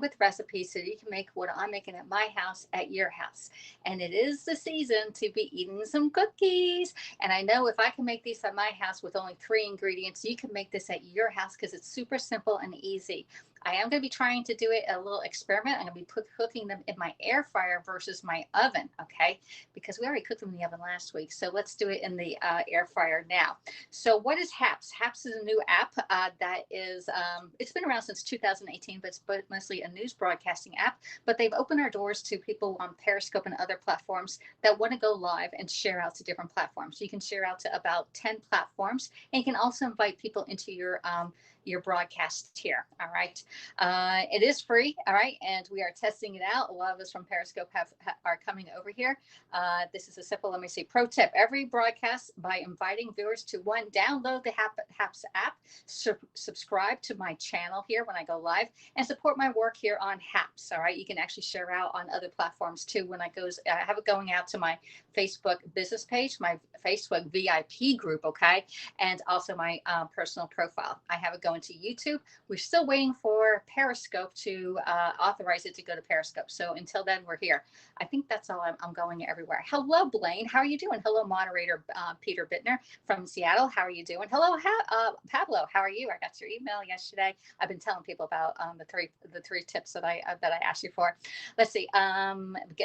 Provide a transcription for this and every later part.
with recipes so you can make what I'm making at my house at your house. And it is the season to be eating some cookies. And I know if I can make these at my house with only 3 ingredients, you can make this at your house because it's super simple and easy. I am going to be trying to do it a little experiment. I'm going to be cooking them in my air fryer versus my oven, okay? Because we already cooked them in the oven last week. So let's do it in the air fryer now. So what is Haps? Haps is a new app that is, it's been around since 2018, but it's mostly a news broadcasting app. But they've opened our doors to people on Periscope and other platforms that want to go live and share out to different platforms. So you can share out to about 10 platforms, and you can also invite people into your broadcast here. All right. It is free. All right. And we are testing it out. A lot of us from Periscope are coming over here. This is a simple, let me see, pro tip. Every broadcast by inviting viewers to one, download the Haps app, subscribe to my channel here when I go live, and support my work here on Haps. All right. You can actually share out on other platforms too. When I have it going out to my Facebook business page, my Facebook VIP group. Okay. And also my personal profile. I have it going to YouTube. We're still waiting for Periscope to authorize it to go to Periscope. So until then, we're here. I think that's all. I'm going everywhere. Hello, Blaine. How are you doing? Hello, moderator Peter Bittner from Seattle. How are you doing? Hello, Pablo. How are you? I got your email yesterday. I've been telling people about the three tips that I asked you for. Let's see.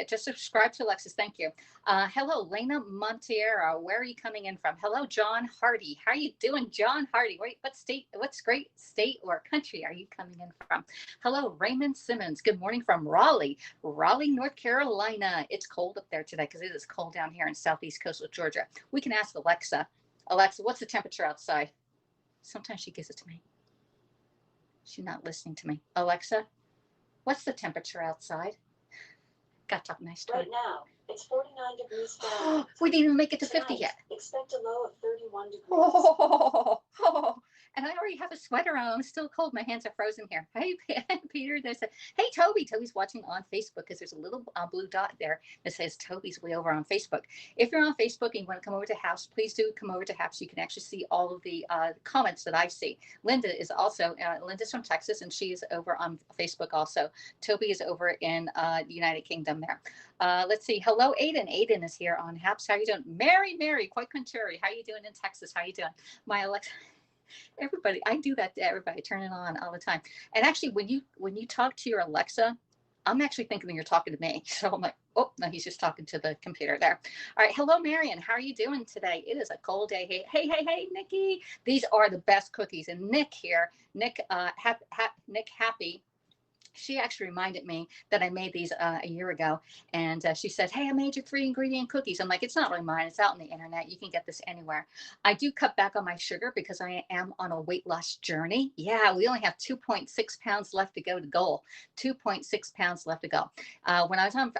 Just subscribe to Alexis. Thank you. Hello, Lena Montiero. Where are you coming in from? Hello, John Hardy. How are you doing, John Hardy? Wait, what's great state or country are you coming in from? Hello, Raymond Simmons. Good morning from Raleigh, North Carolina. It's cold up there today because it is cold down here in southeast coastal Georgia. We can ask Alexa. Alexa, what's the temperature outside? Sometimes she gives it to me. She's not listening to me. Alexa, what's the temperature outside? Got to talk nice to her. Right now, it's 49 degrees Fahrenheit. We didn't even make it to 50 yet. Expect a low of 31 degrees. And I already have a sweater on. I'm still cold. My hands are frozen here. Hey, Peter. Hey, Toby. Toby's watching on Facebook because there's a little blue dot there that says Toby's way over on Facebook. If you're on Facebook and you want to come over to House, please do come over to House. You can actually see all of the comments that I see. Linda is also, Linda's from Texas, and she's over on Facebook also. Toby is over in the United Kingdom there. Let's see. Hello, Aiden. Aiden is here on Haps. How are you doing? Mary, quite contrary. How are you doing in Texas? How are you doing? My Alexa. Everybody, I do that to everybody. Turn it on all the time. And actually, when you talk to your Alexa, I'm actually thinking that you're talking to me. So I'm like, oh, no, he's just talking to the computer there. All right. Hello, Marion. How are you doing today? It is a cold day. Hey, Nikki. These are the best cookies. And Nick here, Nick Happy. She actually reminded me that I made these a year ago. And she said, hey, I made your 3-ingredient cookies. I'm like, it's not really mine. It's out on the internet. You can get this anywhere. I do cut back on my sugar because I am on a weight loss journey. Yeah, we only have 2.6 pounds left to go to goal. 2.6 pounds left to go. When I was on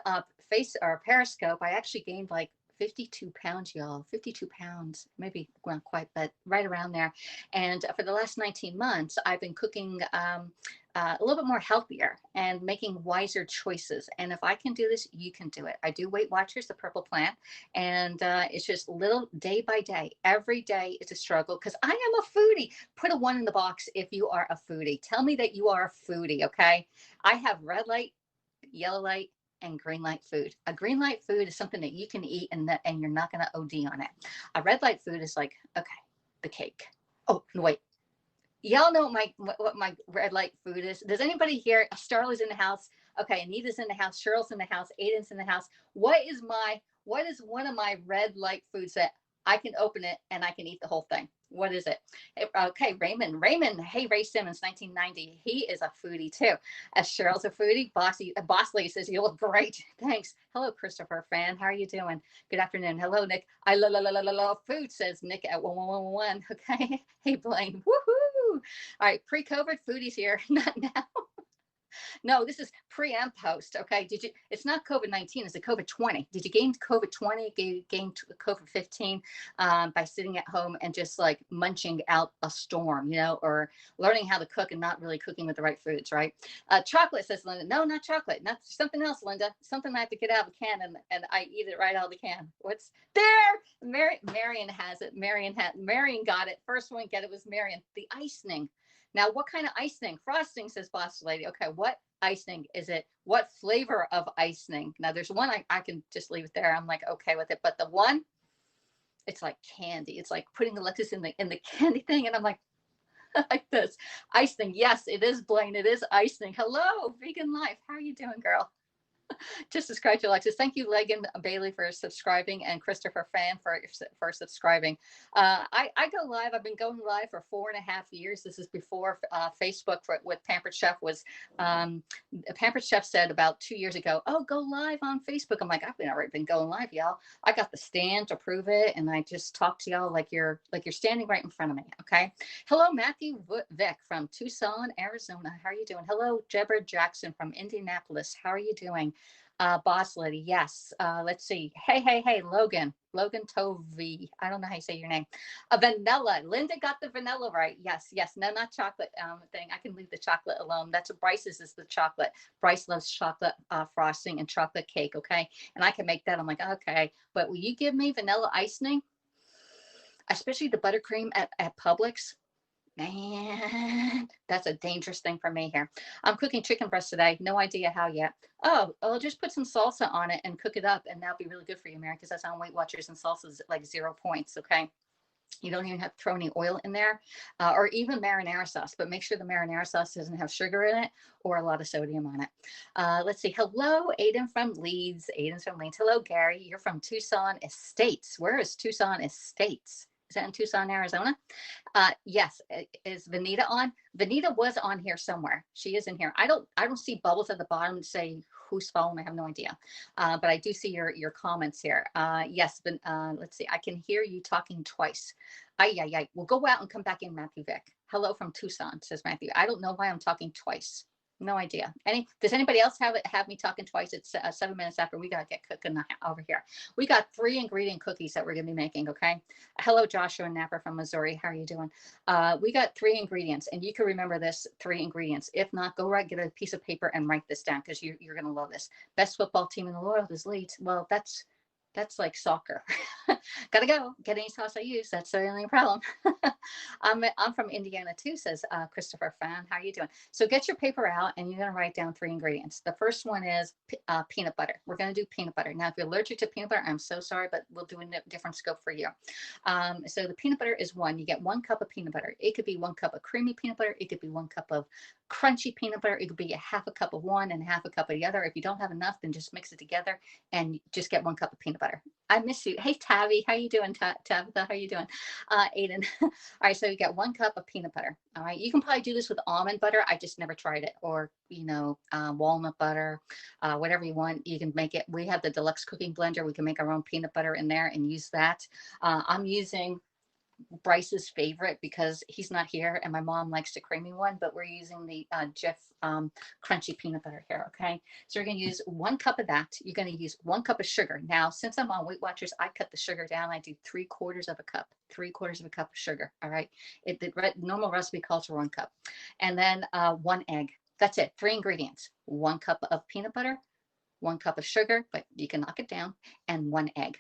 Periscope, I actually gained like 52 pounds, y'all. 52 pounds, maybe not quite, but right around there. And for the last 19 months, I've been cooking a little bit more healthier and making wiser choices. And if I can do this, you can do it. I do Weight Watchers, the purple plant, and it's just little day by day. Every day it's a struggle because I am a foodie. Put a 1 in the box if you are a foodie. Tell me that you are a foodie, okay? I have red light, yellow light, and green light food. A green light food is something that you can eat and you're not going to OD on it. A red light food is like, okay, the cake. Oh, wait. Y'all know what my red light food is. Does anybody here? Starla's in the house. Okay, Anita's in the house. Cheryl's in the house. Aiden's in the house. What is one of my red light foods that I can open it and I can eat the whole thing? What is it? Okay, Raymond. Hey, Ray Simmons, 1990. He is a foodie too. Cheryl's a foodie. Boss Lady says you look great. Thanks. Hello, Christopher fan. How are you doing? Good afternoon. Hello, Nick. I love food, says Nick at 1111. Okay. Hey, Blaine. Woohoo! All right, pre-COVID foodies here. Not now. No, this is pre and post. Okay. It's not COVID-19, it's a COVID-20. Did you gain COVID-20, gain COVID-15 by sitting at home and just like munching out a storm, or learning how to cook and not really cooking with the right foods, right? Chocolate, says Linda. No, not chocolate. Not something else, Linda. Something I have to get out of the can and I eat it right out of the can. What's there? Marion has it. Marion got it. First one get it was Marion. The icing. Now, what kind of icing? Frosting, says Boss Lady. Okay, what icing is it? What flavor of icing? Now there's one I can just leave it there. I'm like, okay with it. But the one, it's like candy. It's like putting Alexis in the candy thing. And I'm like, like this icing. Yes, it is Blaine. It is icing. Hello, vegan life. How are you doing, girl? Just subscribe to Alexis. Thank you, Legan Bailey, for subscribing, and Christopher Fan for subscribing. I go live. I've been going live for 4.5 years. This is before Facebook with Pampered Chef was. Pampered Chef said about 2 years ago, "Oh, go live on Facebook." I'm like, I've already been going live, y'all. I got the stand to prove it, and I just talk to y'all like you're standing right in front of me. Okay. Hello, Matthew Vick from Tucson, Arizona. How are you doing? Hello, Jebra Jackson from Indianapolis. How are you doing? Boss lady, yes. Let's see. Hey, Logan Tovey. I don't know how you say your name. Vanilla. Linda got the vanilla right. Yes. No, not chocolate thing. I can leave the chocolate alone. That's what Bryce's is, the chocolate. Bryce loves chocolate frosting and chocolate cake. Okay, and I can make that. I'm like, okay, but will you give me vanilla icing, especially the buttercream at Publix? Man, that's a dangerous thing for me here. I'm cooking chicken breast today. No idea how yet. Oh, I'll just put some salsa on it and cook it up, and that'll be really good for you, Mary, because that's on Weight Watchers, and salsa is like 0 points. Okay. You don't even have to throw any oil in there, or even marinara sauce, but make sure the marinara sauce doesn't have sugar in it or a lot of sodium on it. Let's see. Hello, Aiden from Leeds. Aiden's from Leeds. Hello, Gary. You're from Tucson Estates. Where is Tucson Estates? Is that in Tucson, Arizona? Yes. Is Vanita on? Vanita was on here somewhere. She is in here. I don't see bubbles at the bottom to say who's following. I have no idea. But I do see your comments here. Yes, but let's see. I can hear you talking twice. Ay. We'll go out and come back in, Matthew Vick. Hello from Tucson, says Matthew. I don't know why I'm talking twice. No idea. Does anybody else have me talking twice? It's 7 minutes after. We got to get cooking over here. We got 3 ingredient cookies that we're going to be making. Okay. Hello, Joshua Napper from Missouri. How are you doing? We got 3 ingredients, and you can remember this 3 ingredients. If not, go get a piece of paper and write this down, because you're going to love this. Best football team in the world is Leeds. Well, that's like soccer. Gotta go. Get any sauce I use. That's the only problem. I'm from Indiana too, says Christopher Fan. How are you doing? So get your paper out, and you're going to write down 3 ingredients. The first one is peanut butter. We're going to do peanut butter. Now, if you're allergic to peanut butter, I'm so sorry, but we'll do a different scope for you. So the peanut butter is 1. You get 1 cup of peanut butter. It could be 1 cup of creamy peanut butter. It could be 1 cup of crunchy peanut butter. It could be a half a cup of one and half a cup of the other. If you don't have enough, then just mix it together and just get 1 cup of peanut butter. I miss you. Hey, Tavi, how you doing? Tabitha, how you doing? Aiden. All right, so you get 1 cup of peanut butter. All right, you can probably do this with almond butter. I just never tried it. Or, walnut butter, whatever you want. You can make it. We have the deluxe cooking blender. We can make our own peanut butter in there and use that. I'm using Bryce's favorite because he's not here, and my mom likes the creamy one, but we're using the Jif crunchy peanut butter here. Okay, so you're going to use 1 cup of that. You're going to use 1 cup of sugar. Now, since I'm on Weight Watchers, I cut the sugar down. I do 3/4 of a cup, 3/4 of a cup of sugar. All right, the normal recipe calls for 1 cup, and then 1 egg. That's it. 3 ingredients: 1 cup of peanut butter, 1 cup of sugar, but you can knock it down, and 1 egg.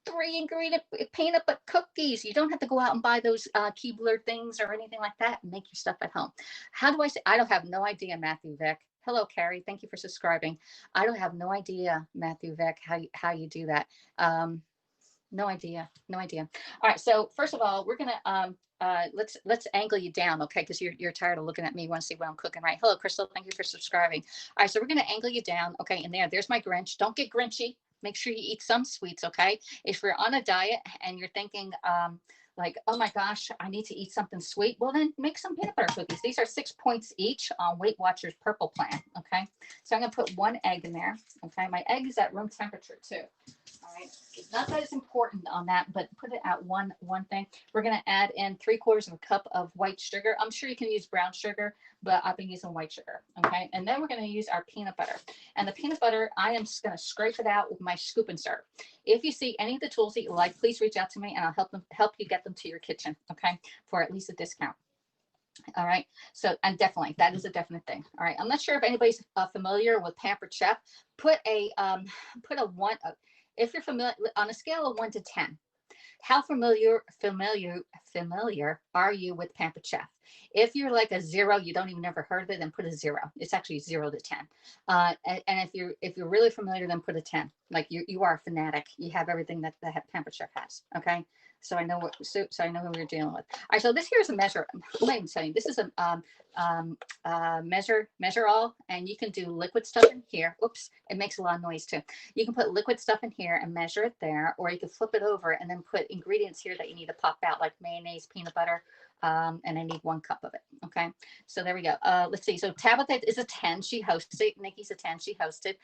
3 ingredient peanut butter cookies. You don't have to go out and buy those Keebler things or anything like that. Make your stuff at home. How do I say? I don't have no idea, Matthew Vick. Hello, Carrie. Thank you for subscribing. I don't have no idea, Matthew Vick, how you do that. No idea. All right. So first of all, we're gonna let's angle you down, okay? Because you're tired of looking at me. You want to see what I'm cooking, right? Hello, Crystal. Thank you for subscribing. All right. So we're gonna angle you down, okay? And there's my Grinch. Don't get Grinchy. Make sure you eat some sweets, okay? If you're on a diet and you're thinking, like, oh my gosh, I need to eat something sweet, well, then make some peanut butter cookies. These are 6 points each on Weight Watchers Purple Plan, okay? So I'm going to put 1 egg in there, okay? My egg is at room temperature, too. All right, not that it's important on that, but put it at one thing. We're going to add in 3/4 of a cup of white sugar. I'm sure you can use brown sugar, but I've been using white sugar. Okay, and then we're going to use our peanut butter. And the peanut butter, I am just going to scrape it out with my scoop and serve. If you see any of the tools that you like, please reach out to me, and I'll help you get them to your kitchen. Okay, for at least a discount. All right. So, and definitely, that is a definite thing. All right. I'm not sure if anybody's familiar with Pampered Chef. Put a one. If you're familiar, on a scale of 1 to 10, How familiar are you with Pampered Chef? If you're like a zero, you don't even ever heard of it, then put a zero. It's actually 0 to 10. And if you're really familiar, then put a 10. Like you are a fanatic. You have everything that the Pampered Chef has. Okay. So I know so I know who we're dealing with. All right, so this here is a measure. I'm not even telling you. This is a measure all, and you can do liquid stuff in here. Oops, it makes a lot of noise too. You can put liquid stuff in here and measure it there, or you can flip it over and then put ingredients here that you need to pop out, like mayonnaise, peanut butter, and I need 1 cup of it. Okay, so there we go. Let's see. So Tabitha is a 10. She hosted. Nikki's a 10. She hosted.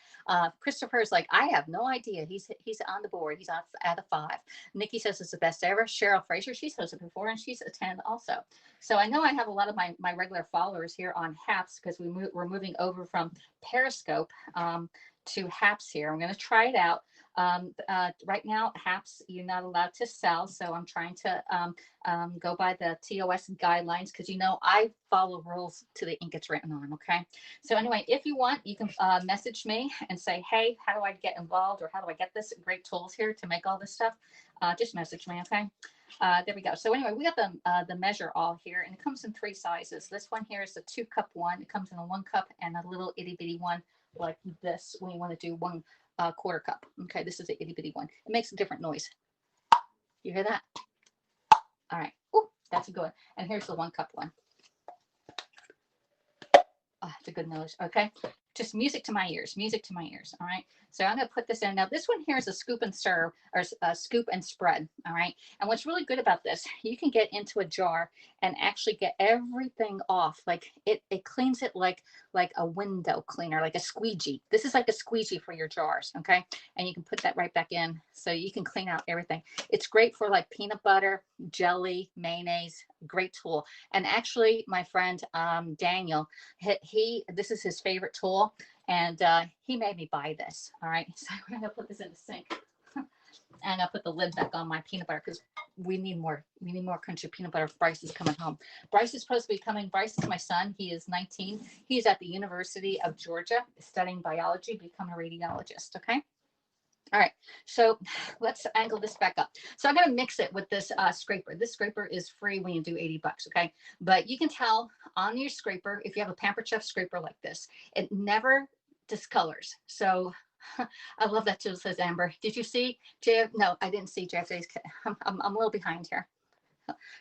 Christopher's like, I have no idea. He's on the board. He's at a 5. Nikki says it's the best ever. Cheryl Fraser, she's hosted before, and she's a 10 also. So I know I have a lot of my regular followers here on Haps, because we're moving over from Periscope to Haps here. I'm going to try it out. Right now, Haps, you're not allowed to sell. So I'm trying to go by the TOS guidelines, because I follow rules to the ink it's written on. Okay. So anyway, if you want, you can message me and say, hey, how do I get involved, or how do I get this great tools here to make all this stuff? Just message me. Okay. There we go. So anyway, we got the measure all here, and it comes in 3 sizes. This one here is the 2-cup one. It comes in a 1 cup and a little itty bitty one like this when you want to do 1/4 cup. Okay, this is the itty bitty one. It makes a different noise. You hear that? All right. Ooh, that's a good one. And here's the 1-cup one. Oh, it's a good noise. Okay. Just music to my ears, music to my ears. All right. So I'm going to put this in. Now, this one here is a scoop and serve, or a scoop and spread. All right. And what's really good about this, you can get into a jar and actually get everything off. Like it cleans it like a window cleaner, like a squeegee. This is like a squeegee for your jars. Okay. And you can put that right back in, so you can clean out everything. It's great for like peanut butter, jelly, mayonnaise. Great tool. And actually, my friend Daniel, this is his favorite tool, and he made me buy this. All right, so I'm gonna put this in the sink, and I'll put the lid back on my peanut butter, because we need more country peanut butter if Bryce is coming home. Bryce is supposed to be coming. Bryce is my son. He is 19. He's at the University of Georgia studying biology, becoming a radiologist. Okay. All right, so let's angle this back up. So I'm going to mix it with this scraper. This scraper is free when you do $80, okay? But you can tell on your scraper, if you have a Pampered Chef scraper like this, it never discolors. So I love that too, says Amber. Did you see JF? No, I didn't see JFJ's. I'm a little behind here.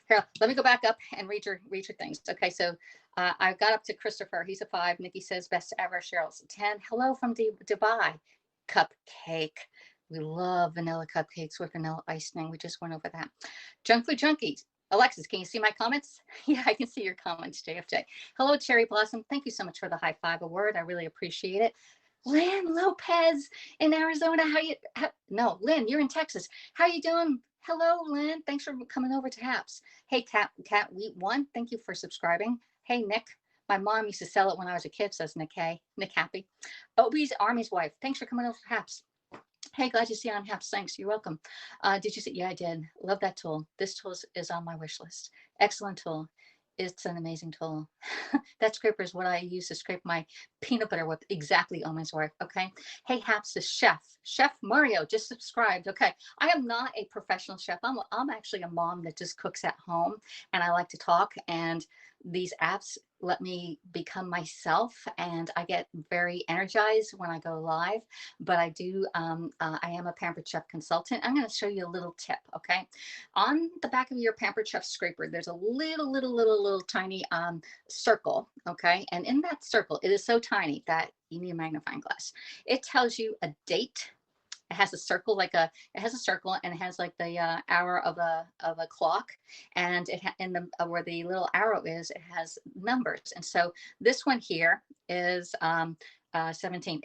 Here, let me go back up and read your things. Okay, so I got up to Christopher. He's a 5. Nikki says best ever. Cheryl's a 10. Hello from Dubai. Cupcake. We love vanilla cupcakes with vanilla icing. We just went over that. Junk food junkies. Alexis, can you see my comments? Yeah, I can see your comments, JFJ. Hello, Cherry Blossom. Thank you so much for the high 5 award. I really appreciate it. Lynn Lopez in Arizona. No, Lynn, you're in Texas. How you doing? Hello, Lynn. Thanks for coming over to Haps. Hey, Cat Wheat 1. Thank you for subscribing. Hey, Nick. My mom used to sell it when I was a kid, says Nick Happy. Obie's Army's wife. Thanks for coming over to Haps. Hey, glad to see you on Haps. Thanks. You're welcome. Did you see? Yeah, I did. Love that tool. This tool is on my wish list. Excellent tool. It's an amazing tool. That scraper is what I use to scrape my peanut butter with. Exactly, Omen's wife. Okay. Hey, Haps, the Chef Mario just subscribed. Okay. I am not a professional chef. I'm actually a mom that just cooks at home, and I like to talk, and these apps let me become myself, and I get very energized when I go live. But I do, I am a Pampered Chef consultant. I'm going to show you a little tip. Okay. On the back of your Pampered Chef scraper, there's a little tiny circle. Okay. And in that circle, it is so tiny that you need a magnifying glass. It tells you a date. It has a circle, and it has like the hour of a clock, and where the little arrow is, it has numbers. And so this one here is 17.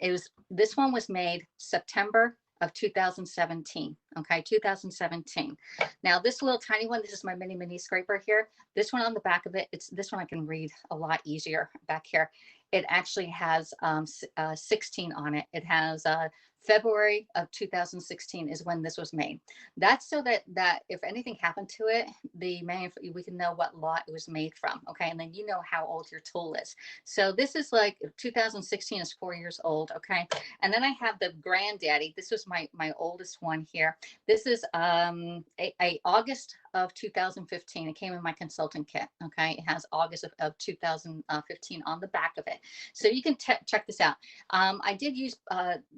This one was made September of 2017. Okay, 2017. Now this little tiny one, this is my mini scraper here. This one on the back of it, this one I can read a lot easier back here. it actually has 16 on it. It has February of 2016 is when this was made. That's so that if anything happened to it, we can know what lot it was made from. Okay, and then you know how old your tool is. So this is like 2016 is 4 years old. Okay, and then I have the granddaddy. This was my oldest one here. This is a August of 2015. It came in my consulting kit. Okay, it has August of 2015 on the back of it, so you can check this out. I did use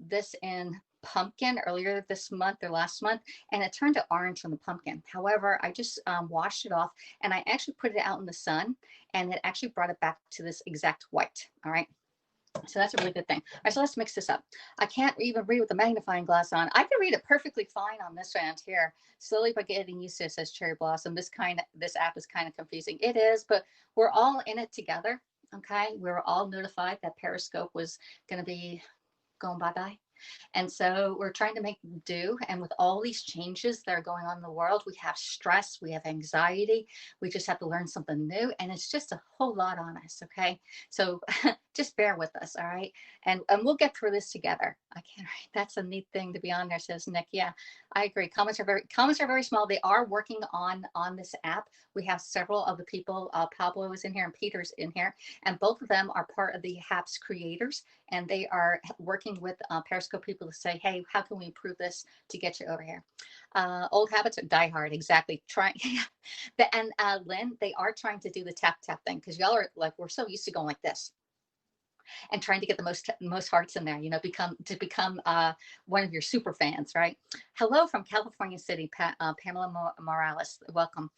this in pumpkin earlier this month or last month, and it turned to orange from the pumpkin. However, I just washed it off, and I actually put it out in the sun, and it actually brought it back to this exact white. All right. So that's a really good thing. All right, so let's mix this up. I can't even read with the magnifying glass on. I can read it perfectly fine on this end here. Slowly but getting used to it, says Cherry Blossom. This app is kind of confusing. It is, but we're all in it together. Okay, we were all notified that Periscope was going to be going bye-bye. And so we're trying to make do. And with all these changes that are going on in the world, we have stress, we have anxiety, we just have to learn something new. And it's just a whole lot on us. Okay. So just bear with us. All right. And we'll get through this together. I can't write. That's a neat thing to be on there, says Nick. Yeah, I agree. Comments are very small. They are working on this app. We have several of the people, Pablo is in here and Peter's in here, and both of them are part of the HAPS creators, and they are working with Periscope people to say, hey, how can we improve this to get you over here? Old habits die hard. Exactly. Try and Lynn, they are trying to do the tap thing, because y'all are like, we're so used to going like this and trying to get the most hearts in there, you know, become one of your super fans, right? Hello from California City, Pamela Morales, welcome.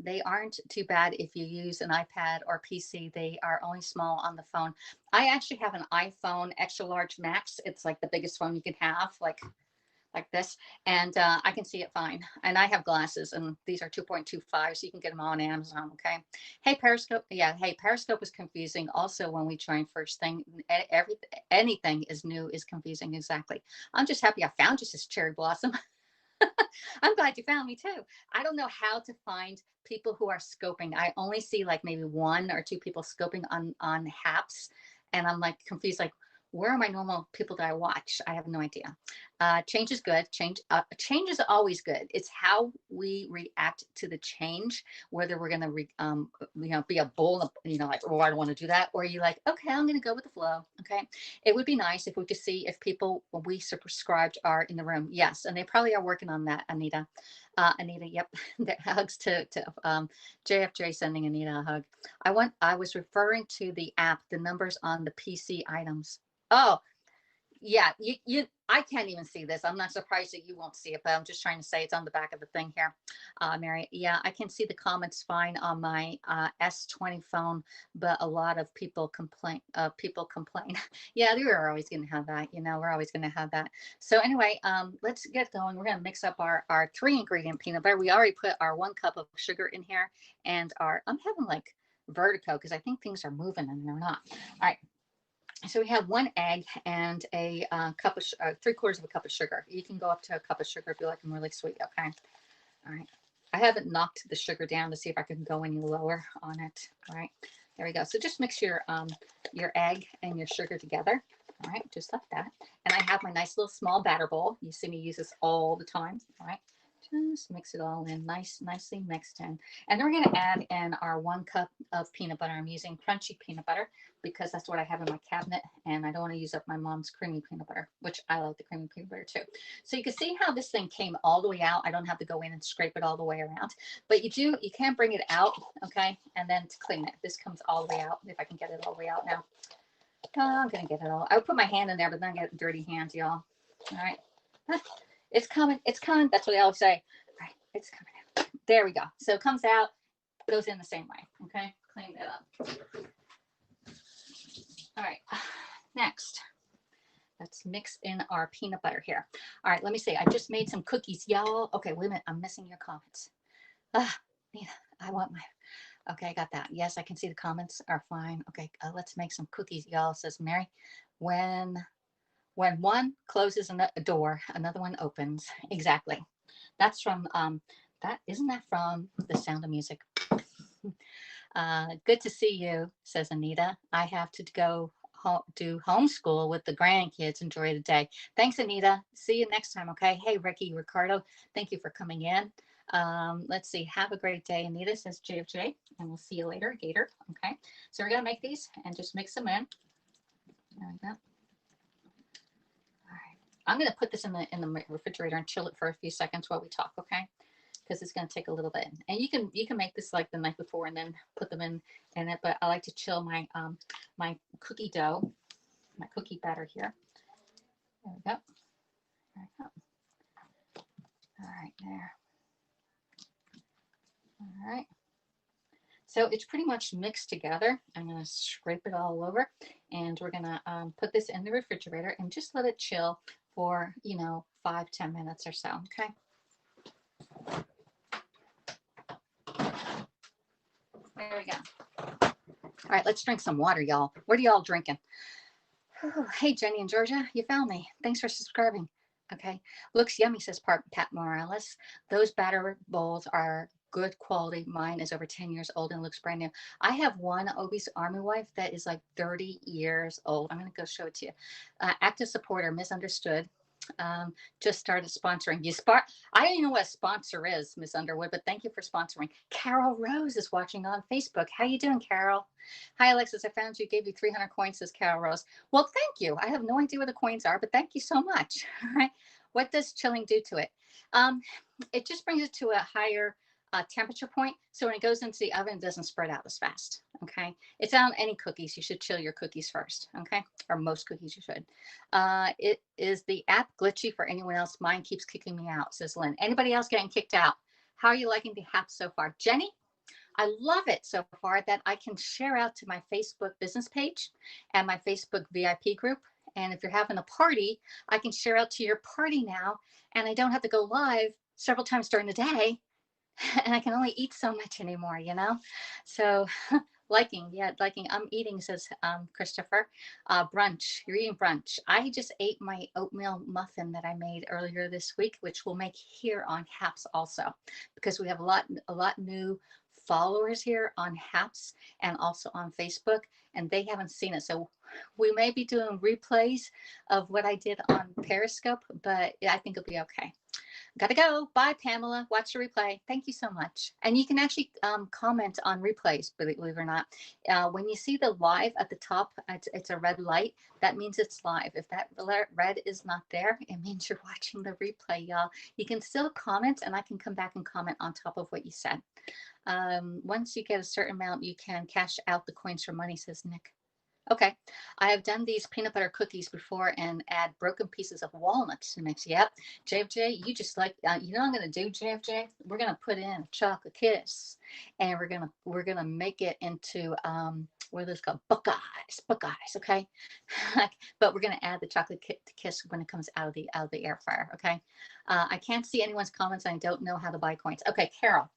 They aren't too bad if you use an iPad or PC. They are only small on the phone. I actually have an iPhone extra large max. It's like the biggest phone you can have, like this, and I can see it fine. And I have glasses, and these are 2.25, so you can get them on Amazon. Okay. Hey, Periscope. Yeah. Hey, Periscope is confusing. Also, when we join first thing, anything is new is confusing. Exactly. I'm just happy I found you, says Cherry Blossom. I'm glad you found me too. I don't know how to find people who are scoping. I only see like maybe 1 or 2 people scoping on HAPS, and I'm like confused, like, where are my normal people that I watch? I have no idea. Change is good. Change is always good. It's how we react to the change, whether we're going to, be a bull, like, oh, I don't want to do that. Or you like, okay, I'm going to go with the flow. Okay. It would be nice if we could see if people we subscribed are in the room. Yes. And they probably are working on that, Anita. Anita, yep. Hugs to JFJ sending Anita a hug. I was referring to the app, the numbers on the PC items. Oh, yeah, I can't even see this. I'm not surprised that you won't see it, but I'm just trying to say it's on the back of the thing here. Mary, yeah, I can see the comments fine on my S20 phone, but a lot of people complain. Yeah, we're always going to have that. We're always going to have that. So anyway, let's get going. We're going to mix up our 3-ingredient peanut butter. We already put our 1 cup of sugar in here, and I'm having like vertigo because I think things are moving and they're not. All right. So we have 1 egg and a cup of 3/4 of a cup of sugar. You can go up to a cup of sugar if you like them really sweet. Okay. All right. I haven't knocked the sugar down to see if I can go any lower on it. All right. There we go. So just mix your egg and your sugar together. All right. Just like that. And I have my nice little small batter bowl. You see me use this all the time. All right. Just mix it all in, nicely mixed in. And then we're going to add in our 1 cup of peanut butter. I'm using crunchy peanut butter because that's what I have in my cabinet, and I don't want to use up my mom's creamy peanut butter, which I like the creamy peanut butter too. So you can see how this thing came all the way out. I don't have to go in and scrape it all the way around, but you can bring it out, okay, and then to clean it. This comes all the way out, if I can get it all the way out now. I'm going to get it all. I would put my hand in there, but then I get dirty hands, y'all. All right. It's coming. It's coming. That's what they always say. All right, it's coming out. There we go. So it comes out, goes in the same way. Okay, clean that up. All right, next, let's mix in our peanut butter here. All right, let me see. I just made some cookies, y'all. Okay, wait a minute. I'm missing your comments. Nina, I want my. Okay, I got that. Yes, I can see the comments are fine. Okay, let's make some cookies, y'all. Says Mary. When one closes a door, another one opens. Exactly. That's from isn't that from The Sound of Music? Good to see you, says Anita. I have to go do homeschool with the grandkids. Enjoy the day. Thanks, Anita. See you next time. Okay. Hey, Ricky, Ricardo, thank you for coming in. Let's see. Have a great day. Anita says JFJ, and we'll see you later, Gator. Okay. So we're going to make these and just mix them in. There we go. All right. I'm going to put this in the refrigerator and chill it for a few seconds while we talk. Okay. Because it's going to take a little bit, and you can make this like the night before and then put them in it. But I like to chill my my cookie dough, my cookie batter here. There we go. There we go. All right, there. All right. So it's pretty much mixed together. I'm going to scrape it all over, and we're going to put this in the refrigerator and just let it chill for 5-10 minutes or so. Okay. There we go. All right, let's drink some water, y'all. What are y'all drinking? Oh, hey, Jenny in Georgia, you found me. Thanks for subscribing. Okay. Looks yummy, says Pat Morales. Those batter bowls are good quality. Mine is over 10 years old and looks brand new. I have one obese army wife that is like 30 years old. I'm going to go show it to you. Active supporter, misunderstood. Just started sponsoring. I don't even know what a sponsor is, Miss Underwood, but thank you for sponsoring. Carol Rose is watching on Facebook. How you doing, Carol? Hi, Alexis. I found you. Gave you 300 coins, says Carol Rose. Well, thank you. I have no idea what the coins are, but thank you so much. All right. What does chilling do to it? It just brings it to a higher temperature point. So when it goes into the oven, it doesn't spread out as fast. Okay. It's on any cookies. You should chill your cookies first. Okay. Or most cookies you should. It is the app glitchy for anyone else. Mine keeps kicking me out, says Lynn. Anybody else getting kicked out? How are you liking the app so far? Jenny? I love it so far that I can share out to my Facebook business page and my Facebook VIP group. And if you're having a party, I can share out to your party now. And I don't have to go live several times during the day. And I can only eat so much anymore, So liking. I'm eating, says Christopher. Brunch. You're eating brunch. I just ate my oatmeal muffin that I made earlier this week, which we'll make here on Haps also, because we have a lot new followers here on Haps and also on Facebook, and they haven't seen it. So we may be doing replays of what I did on Periscope, but I think it'll be okay. Gotta go. Bye, Pamela. Watch the replay. Thank you so much. And you can actually comment on replays, believe it or not. When you see the live at the top, it's a red light. That means it's live. If that red is not there, it means you're watching the replay, y'all. You can still comment, and I can come back and comment on top of what you said. Once you get a certain amount, you can cash out the coins for money, says Nick. Okay, I have done these peanut butter cookies before and add broken pieces of walnuts to mix. Yep, JFJ, you just like you know what I'm gonna do, JFJ. We're gonna put in a chocolate kiss, and we're gonna make it into what are those called? Buckeyes. Okay, but we're gonna add the chocolate kiss when it comes out of the air fryer. Okay, I can't see anyone's comments. I don't know how to buy coins. Okay, Carol,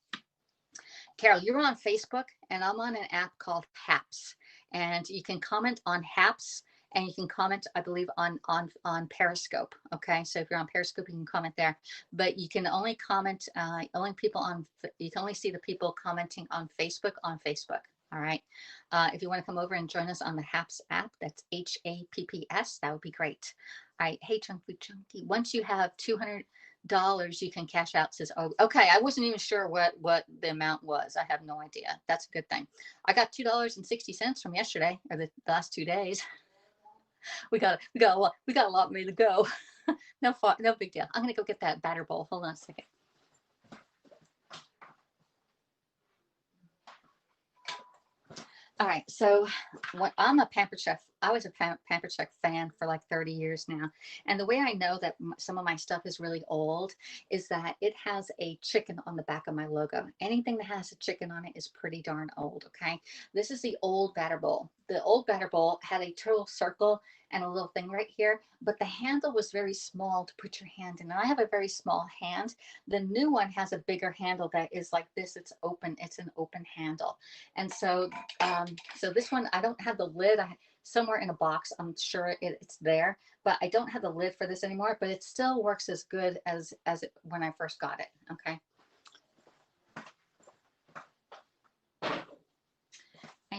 you're on Facebook, and I'm on an app called Haps. And you can comment on Haps, and you can comment, I believe, on Periscope. Okay, so if you're on Periscope, you can comment there, but you can only comment, you can only see the people commenting on Facebook. All right. If you want to come over and join us on the Haps app, that's HAPPS, that would be great. All right. Hey, Chunky. Once you have $200, you can cash out, says, oh, okay. I wasn't even sure what the amount was. I have no idea. That's a good thing. I got $2.60 from yesterday, or the last 2 days. we got a lot more to go. No big deal. I'm gonna go get that batter bowl. Hold on a second. All right, so I'm a Pampered Chef. I was a Pampered Chef fan for like 30 years now. And the way I know that some of my stuff is really old is that it has a chicken on the back of my logo. Anything that has a chicken on it is pretty darn old, okay? This is the old batter bowl. The old batter bowl had a turtle circle and a little thing right here, but the handle was very small to put your hand in. And I have a very small hand. The new one has a bigger handle that is like this. It's open. It's an open handle. And so, so this one, I don't have the lid. Somewhere in a box, I'm sure it's there, but I don't have the lid for this anymore, but it still works as good as when I first got it. Okay.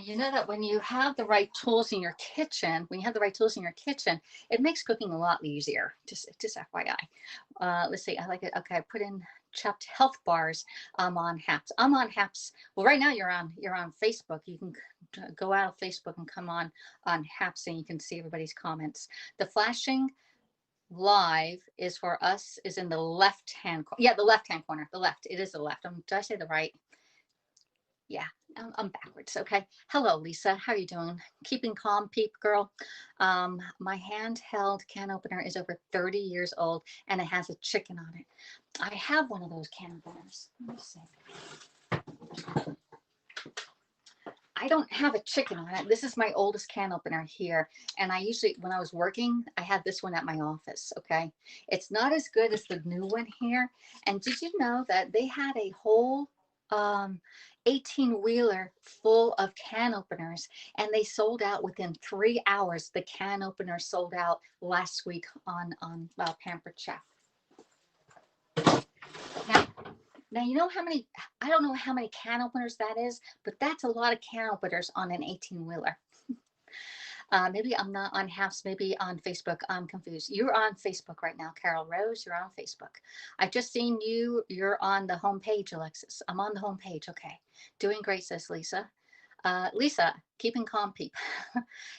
And you know that when you have the right tools in your kitchen, it makes cooking a lot easier. Just FYI. Let's see. I like it. Okay, I put in chopped health bars. I'm on Haps. I'm on Haps. Well, right now you're on Facebook. You can go out of Facebook and come on Haps, and you can see everybody's comments. The flashing live is for us is in the left hand. Yeah, the left hand corner. The left. It is the left. Did I say the right? Yeah, I'm backwards. Okay. Hello, Lisa. How are you doing? Keeping calm, peep girl. My handheld can opener is over 30 years old and it has a chicken on it. I have one of those can openers. Let me see. I don't have a chicken on it. This is my oldest can opener here. And I usually, when I was working, I had this one at my office. Okay. It's not as good as the new one here. And did you know that they had a whole 18-wheeler full of can openers and they sold out within 3 hours. The can opener sold out last week on Pampered Chef. Now you know how many, I don't know how many can openers that is, but that's a lot of can openers on an 18-wheeler. Maybe I'm not on Haps, maybe on Facebook. I'm confused. You're on Facebook right now, Carol Rose. You're on Facebook. I've just seen you. You're on the homepage, Alexis. I'm on the homepage. Okay. Doing great, says Lisa. Lisa, keeping calm, peep.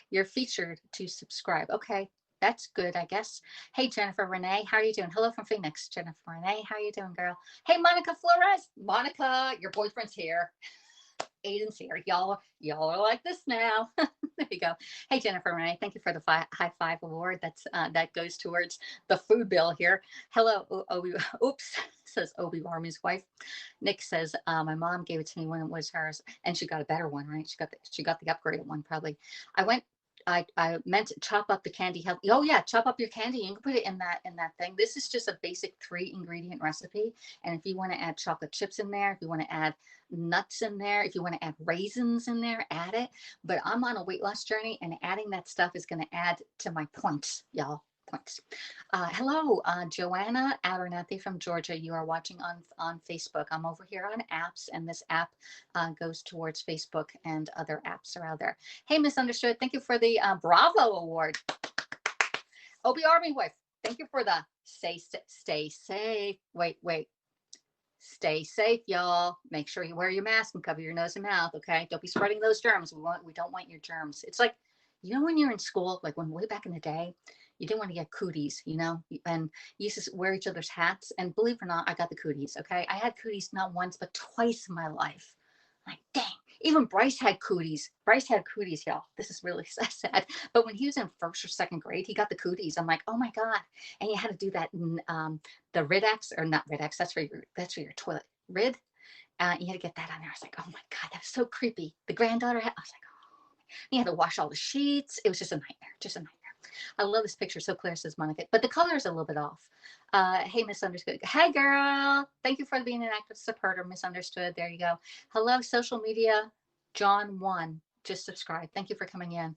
You're featured to subscribe. Okay. That's good, I guess. Hey, Jennifer Renee, how are you doing? Hello from Phoenix, Jennifer Renee. How are you doing, girl? Hey, Monica Flores. Monica, your boyfriend's here. Aiden's here. Y'all are like this now. There you go. Hey, Jennifer Renee, thank you for the high five award. That goes towards the food bill here. Hello, Obi. Oops, says Obi Army's wife. Nick says my mom gave it to me when it was hers, and she got a better one, right? She got the upgraded one probably. I meant to chop up the candy. Oh yeah, chop up your candy. You can put it in that thing. This is just a basic 3-ingredient recipe. And if you want to add chocolate chips in there, if you want to add nuts in there, if you want to add raisins in there, add it. But I'm on a weight loss journey, and adding that stuff is going to add to my points, y'all. Points. Hello, Joanna Abernathy from Georgia. You are watching on Facebook. I'm over here on apps, and this app goes towards Facebook and other apps are out there. Hey, Misunderstood. Thank you for the Bravo Award. Obi Army wife. Thank you for the stay safe. Wait. Stay safe, y'all. Make sure you wear your mask and cover your nose and mouth. Okay. Don't be spreading those germs. We don't want your germs. It's like, you know, when you're in school, like when way back in the day, you didn't want to get cooties, you know, and you used to wear each other's hats. And believe it or not, I got the cooties. Okay. I had cooties not once, but twice in my life. Like, dang. Even Bryce had cooties. Y'all. This is really sad. But when he was in first or second grade, he got the cooties. I'm like, oh my God. And you had to do that in the Rid-X, or not Rid-X. That's for your toilet. Rid. You had to get that on there. I was like, oh my God, that was so creepy. The granddaughter had, I was like, oh. You had to wash all the sheets. It was just a nightmare. I love this picture. So clear, says Monica. But the color is a little bit off. Hey, Misunderstood. Hey, girl. Thank you for being an active supporter, Misunderstood. There you go. Hello, social media. John 1. Just subscribe. Thank you for coming in.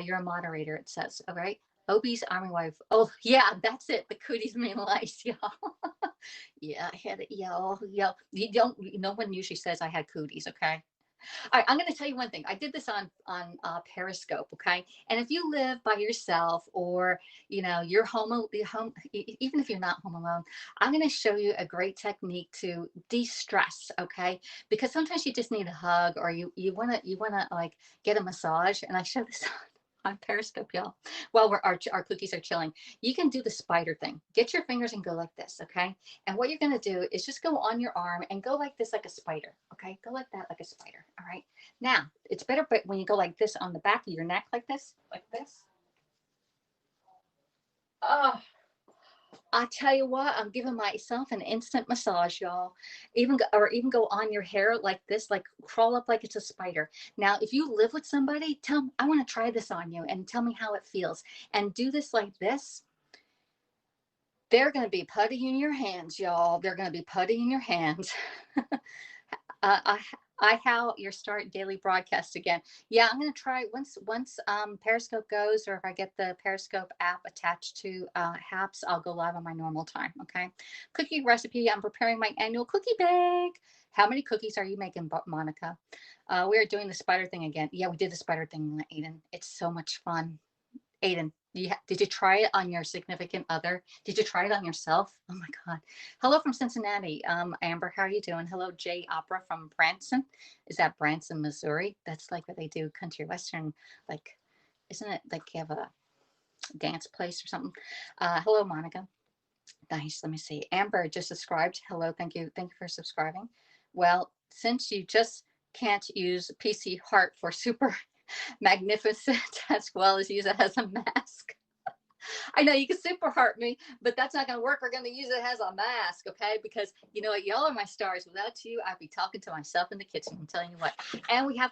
You're a moderator, it says. All right. Obi's Army wife. Oh, yeah, that's it. The cooties mean lice, y'all. Yeah, I had it. Y'all. No one usually says I had cooties, okay? All right, I'm going to tell you one thing. I did this on Periscope, okay? And if you live by yourself, or you're home, even if you're not home alone, I'm going to show you a great technique to de-stress, okay? Because sometimes you just need a hug, or you want to like get a massage. And I show this on Periscope, y'all, while our cookies are chilling. You can do the spider thing. Get your fingers and go like this, okay? And what you're going to do is just go on your arm and go like this, like a spider, okay? Go like that, like a spider, all right? Now, it's better but when you go like this on the back of your neck, like this. Oh, I tell you what, I'm giving myself an instant massage, y'all. Even go on your hair like this, like crawl up like it's a spider. Now, if you live with somebody, tell them, I want to try this on you and tell me how it feels. And do this like this. They're going to be putty in your hands, y'all. They're going to be putty in your hands. How your start daily broadcast again. Yeah, I'm going to try once Periscope goes, or if I get the Periscope app attached to Haps, I'll go live on my normal time. Okay. Cookie recipe. I'm preparing my annual cookie bake. How many cookies are you making, Monica? We are doing the spider thing again. Yeah, we did the spider thing, Aiden. It's so much fun. Aiden, did you try it on your significant other? Did you try it on yourself? Oh my God. Hello from Cincinnati. Amber, how are you doing? Hello, Jay Opera from Branson. Is that Branson, Missouri? That's like where they do country western, like, isn't it like you have a dance place or something? Hello, Monica. Nice. Let me see. Amber just subscribed. Hello. Thank you. Thank you for subscribing. Well, since you just can't use PC Heart for super magnificent as well as use it as a mask. I know you can super heart me, but that's not going to work. We're going to use it as a mask, okay? Because you know what, y'all are my stars. Without you, I'd be talking to myself in the kitchen. I'm telling you what. And I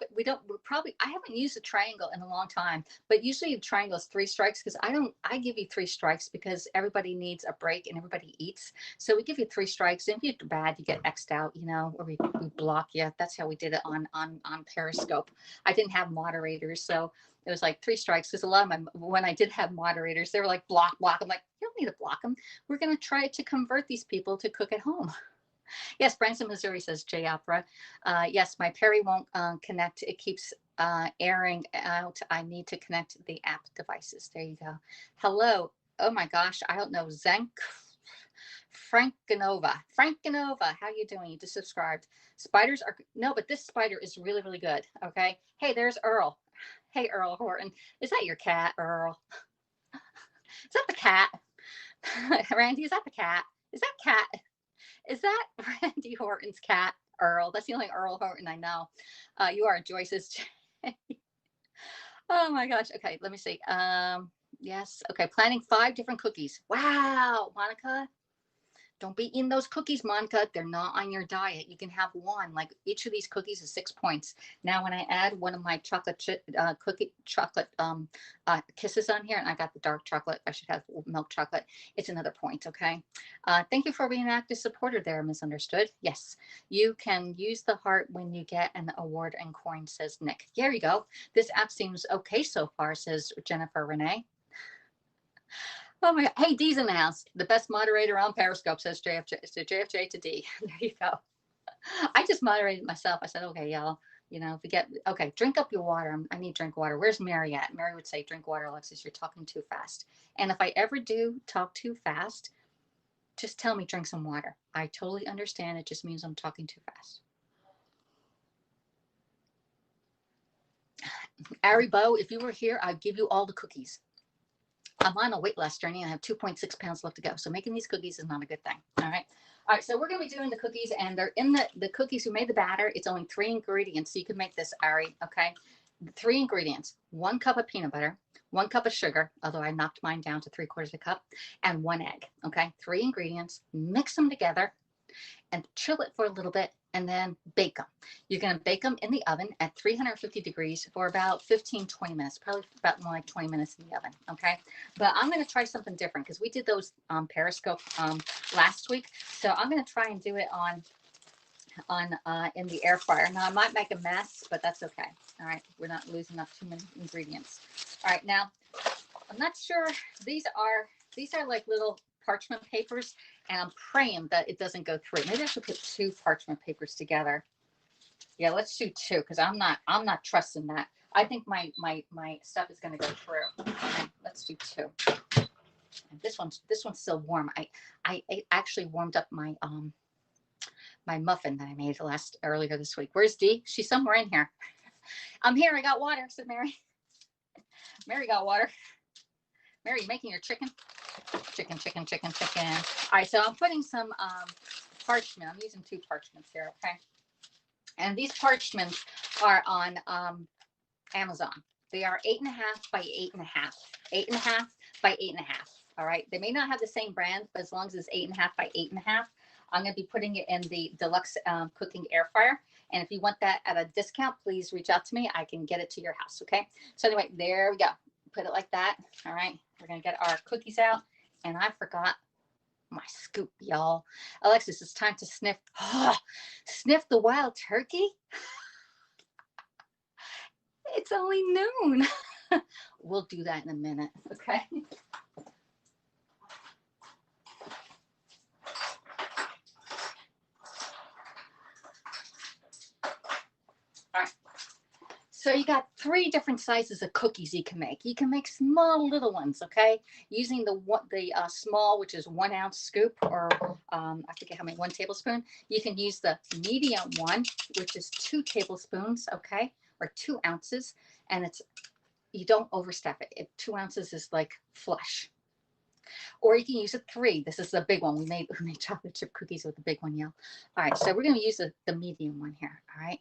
haven't used a triangle in a long time, but usually a triangle is 3 strikes because I give you 3 strikes because everybody needs a break and everybody eats. So we give you 3 strikes. And if you're bad, you get X'd out, or we block you. That's how we did it on Periscope. I didn't have moderators, so it was like 3 strikes because a lot of when I did have moderators, they were like, block. I'm like, you don't need to block them. We're going to try to convert these people to cook at home. Yes, Branson, Missouri, says J Opera. Yes, my Perry won't connect. It keeps airing out. I need to connect the app devices. There you go. Hello. Oh my gosh, I don't know. Frankanova, how you doing? You just subscribed. Spiders are, no, but this spider is really, really good. Okay. Hey, there's Earl. Hey, Earl Horton. Is that your cat, Earl? Is that the cat? Randy, is that the cat? Is that Randy Horton's cat, Earl? That's the only Earl Horton I know. You are Joyce's. Oh my gosh. Okay, let me see. Yes. Okay, planning 5 different cookies. Wow, Monica. Don't be eating those cookies, Monica. They're not on your diet. You can have one. Like each of these cookies is 6 points. Now, when I add one of my chocolate kisses on here, and I got the dark chocolate, I should have milk chocolate. It's another point. Okay. Thank you for being an active supporter there, Misunderstood. Yes, you can use the heart when you get an award and coin, says Nick. There you go. This app seems okay so far, says Jennifer Renee. Oh my God. Hey, D's in the house. The best moderator on Periscope, says JFJ. So JFJ to D. There you go. I just moderated myself. I said, okay, y'all, if we get, okay, drink up your water. I need drink water. Where's Mary at? Mary would say, drink water, Alexis, you're talking too fast. And if I ever do talk too fast, just tell me drink some water. I totally understand. It just means I'm talking too fast. Ari Bo, if you were here, I'd give you all the cookies. I'm on a weight loss journey and I have 2.6 pounds left to go. So making these cookies is not a good thing. All right. All right. So we're going to be doing the cookies, and they're in the cookies who made the batter. It's only 3 ingredients. So you can make this, Ari. Okay. 3 ingredients: 1 cup of peanut butter, 1 cup of sugar, although I knocked mine down to 3/4 of a cup, and 1 egg. Okay. 3 ingredients, mix them together and chill it for a little bit, and then bake them. You're going to bake them in the oven at 350 degrees for about 15-20 minutes, probably about more like 20 minutes in the oven. Okay. But I'm going to try something different because we did those Periscope last week. So I'm going to try and do it in the air fryer. Now I might make a mess, but that's okay. All right. We're not losing up too many ingredients. All right. Now I'm not sure. These are like little parchment papers, and I'm praying that it doesn't go through. Maybe I should put 2 parchment papers together. Yeah, let's do 2 because I'm not trusting that. I think my stuff is going to go through. Okay, let's do 2. And this one's still warm. I actually warmed up my my muffin that I made earlier this week. Where's Dee? She's somewhere in here. I'm here. I got water, said Mary. Mary got water. Mary, you making your chicken? Chicken. All right, so I'm putting some parchment. I'm using 2 parchments here, okay? And these parchments are on Amazon. They are 8.5 by 8.5. 8.5 by 8.5. All right. They may not have the same brand, but as long as it's 8.5 by 8.5, I'm going to be putting it in the deluxe cooking air fryer. And if you want that at a discount, please reach out to me. I can get it to your house. Okay. So anyway, there we go. Put it like that. All right. We're going to get our cookies out. And I forgot my scoop, y'all. Alexis, it's time to sniff. Sniff the wild turkey. It's only noon. We'll do that in a minute. Okay. So you got 3 different sizes of cookies you can make. You can make small little ones, okay? Using the small, which is 1 ounce scoop, or I forget how many, 1 tablespoon. You can use the medium one, which is 2 tablespoons, okay, or 2 ounces, and you don't overstep it. 2 ounces is like flush. Or you can use a 3. This is the big one. We made chocolate chip cookies with the big one, y'all. All right, so we're going to use the medium one here. All right,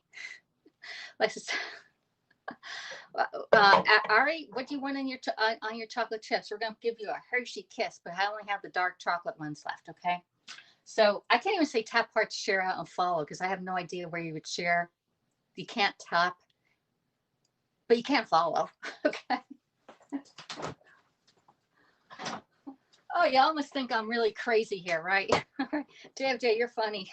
Alexis. Ari, what do you want on your chocolate chips? We're gonna give you a Hershey Kiss, but I only have the dark chocolate ones left. Okay, so I can't even say tap heart, share out, and follow because I have no idea where you would share. You can't tap, but you can't follow. Okay. Oh, you almost think I'm really crazy here, right? JFJ, you're funny.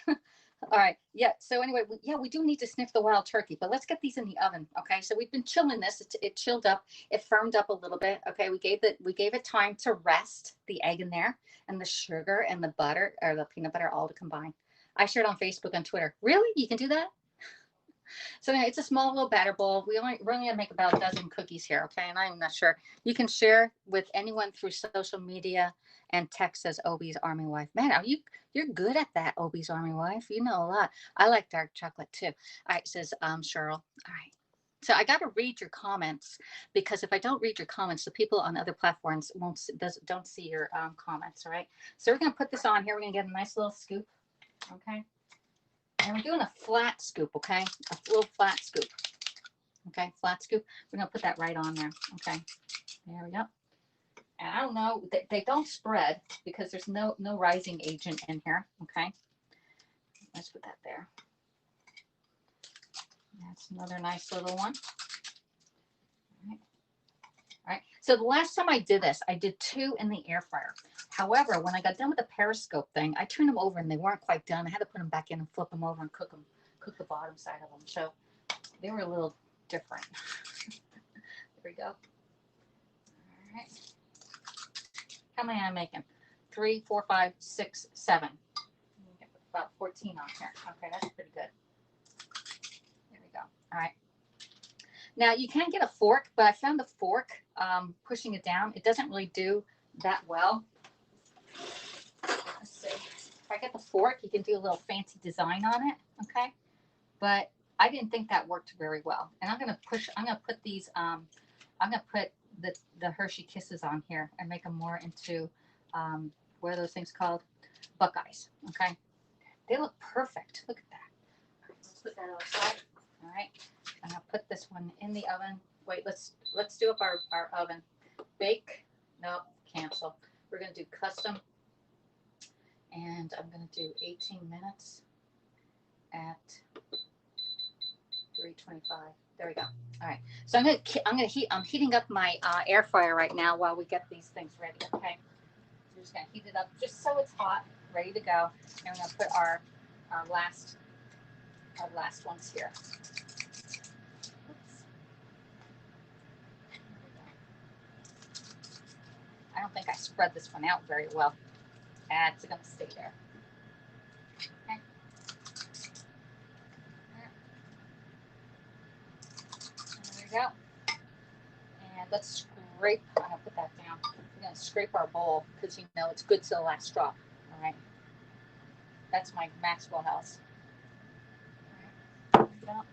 All right. Yeah. So anyway, we do need to sniff the wild turkey, but let's get these in the oven. Okay. So we've been chilling this. It chilled up. It firmed up a little bit. Okay. We gave it time to rest, the egg in there and the sugar and the butter, or the peanut butter, all to combine. I shared on Facebook and Twitter. Really? You can do that? So anyway, it's a small little batter bowl. We're only gonna make about a dozen cookies here. Okay. And I'm not sure. You can share with anyone through social media and text as Obi's Army Wife. Man, you're good at that, Obi's Army Wife. You know a lot. I like dark chocolate too. All right, says Cheryl. All right. So I got to read your comments because if I don't read your comments, the people on other platforms don't see your comments. All right. So we're gonna put this on here. We're gonna get a nice little scoop. Okay. And we're doing a flat scoop. Okay, a little flat scoop. Okay, flat scoop. We're gonna put that right on there. Okay. There we go. And I don't know, they don't spread because there's no rising agent in here. Okay, let's put that there. That's another nice little one. All right. So the last time I did this, I did 2 in the air fryer. However, when I got done with the periscope thing, I turned them over and they weren't quite done. I had to put them back in and flip them over and cook the bottom side of them. So they were a little different. There we go. All right. How many am I making? 3, 4, 5, 6, 7. About 14 on here. Okay, that's pretty good. There we go. All right. Now you can get a fork, but I found the fork pushing it down. It doesn't really do that well. Let's see. If I get the fork, you can do a little fancy design on it. Okay, but I didn't think that worked very well. And I'm gonna put these. I'm gonna put the Hershey Kisses on here and make them more into what are those things called? Buckeyes. Okay, they look perfect. Look at that. All right, let's put that outside. All right, I'm gonna put this one in the oven. Wait, let's do up our oven. Bake. Nope, cancel. We're gonna do custom, and I'm gonna do 18 minutes at 325. There we go. All right. So I'm heating up my air fryer right now while we get these things ready. Okay. So we're just gonna heat it up just so it's hot, ready to go. And we're gonna put our last ones here. Oops. I don't think I spread this one out very well. It's gonna stay there. Okay. There we go. And let's scrape. I'm gonna put that down. We're gonna scrape our bowl because you know it's good to the last drop. All right. That's my Maxwell house. All right.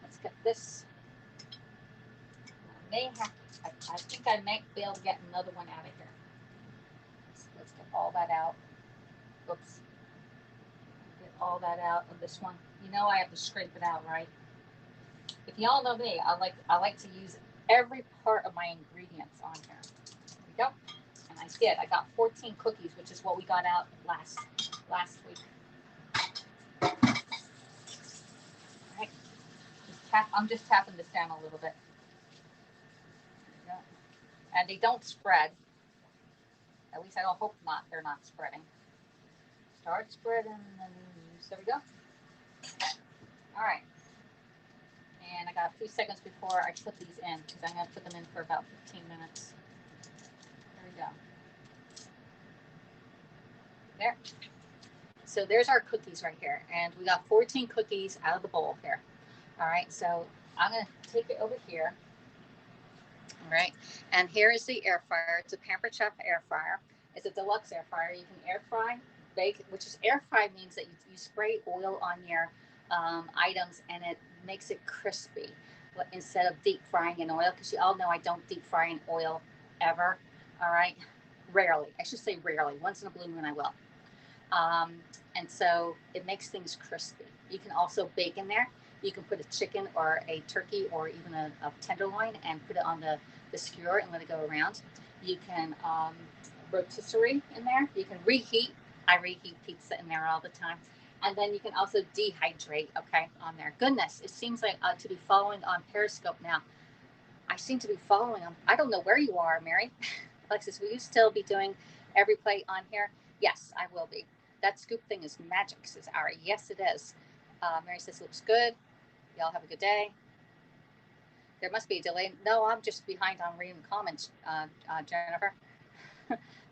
Let's get this. I think I might be able to get another one out of here. Let's get all that out. Oops. Get all that out of this one. You know I have to scrape it out, right? If y'all know me, I like to use every part of my ingredients on here. There we go. And I did. I got 14 cookies, which is what we got out last week. All right. I'm just tapping this down a little bit. And they don't spread. At least I don't hope not. They're not spreading. Start spreading. There we go. All right. And I got a few seconds before I put these in because I'm going to put them in for about 15 minutes. There we go. There. So there's our cookies right here. And we got 14 cookies out of the bowl here. All right. So I'm going to take it over here. All right. And here is the air fryer. It's a Pampered Chef air fryer. It's a deluxe air fryer. You can air fry, bake, which is air fry means that you spray oil on your items and it makes it crispy instead of deep frying in oil. Because you all know I don't deep fry in oil ever. All right. Rarely. I should say rarely. Once in a blue moon, I will. Um, and so it makes things crispy. You can also bake in there. You can put a chicken or a turkey or even a tenderloin and put it on the skewer and let it go around. You can rotisserie in there. You can reheat. I reheat pizza in there all the time. And then you can also dehydrate, okay, on there. Goodness, it seems like to be following on Periscope now. I seem to be following them. I don't know where you are, Mary. Alexis, will you still be doing every play on here? Yes, I will be. That scoop thing is magic, says Ari. Yes, it is. Mary says, looks good. Y'all have a good day. There must be a delay. No, I'm just behind on reading the comments, Jennifer.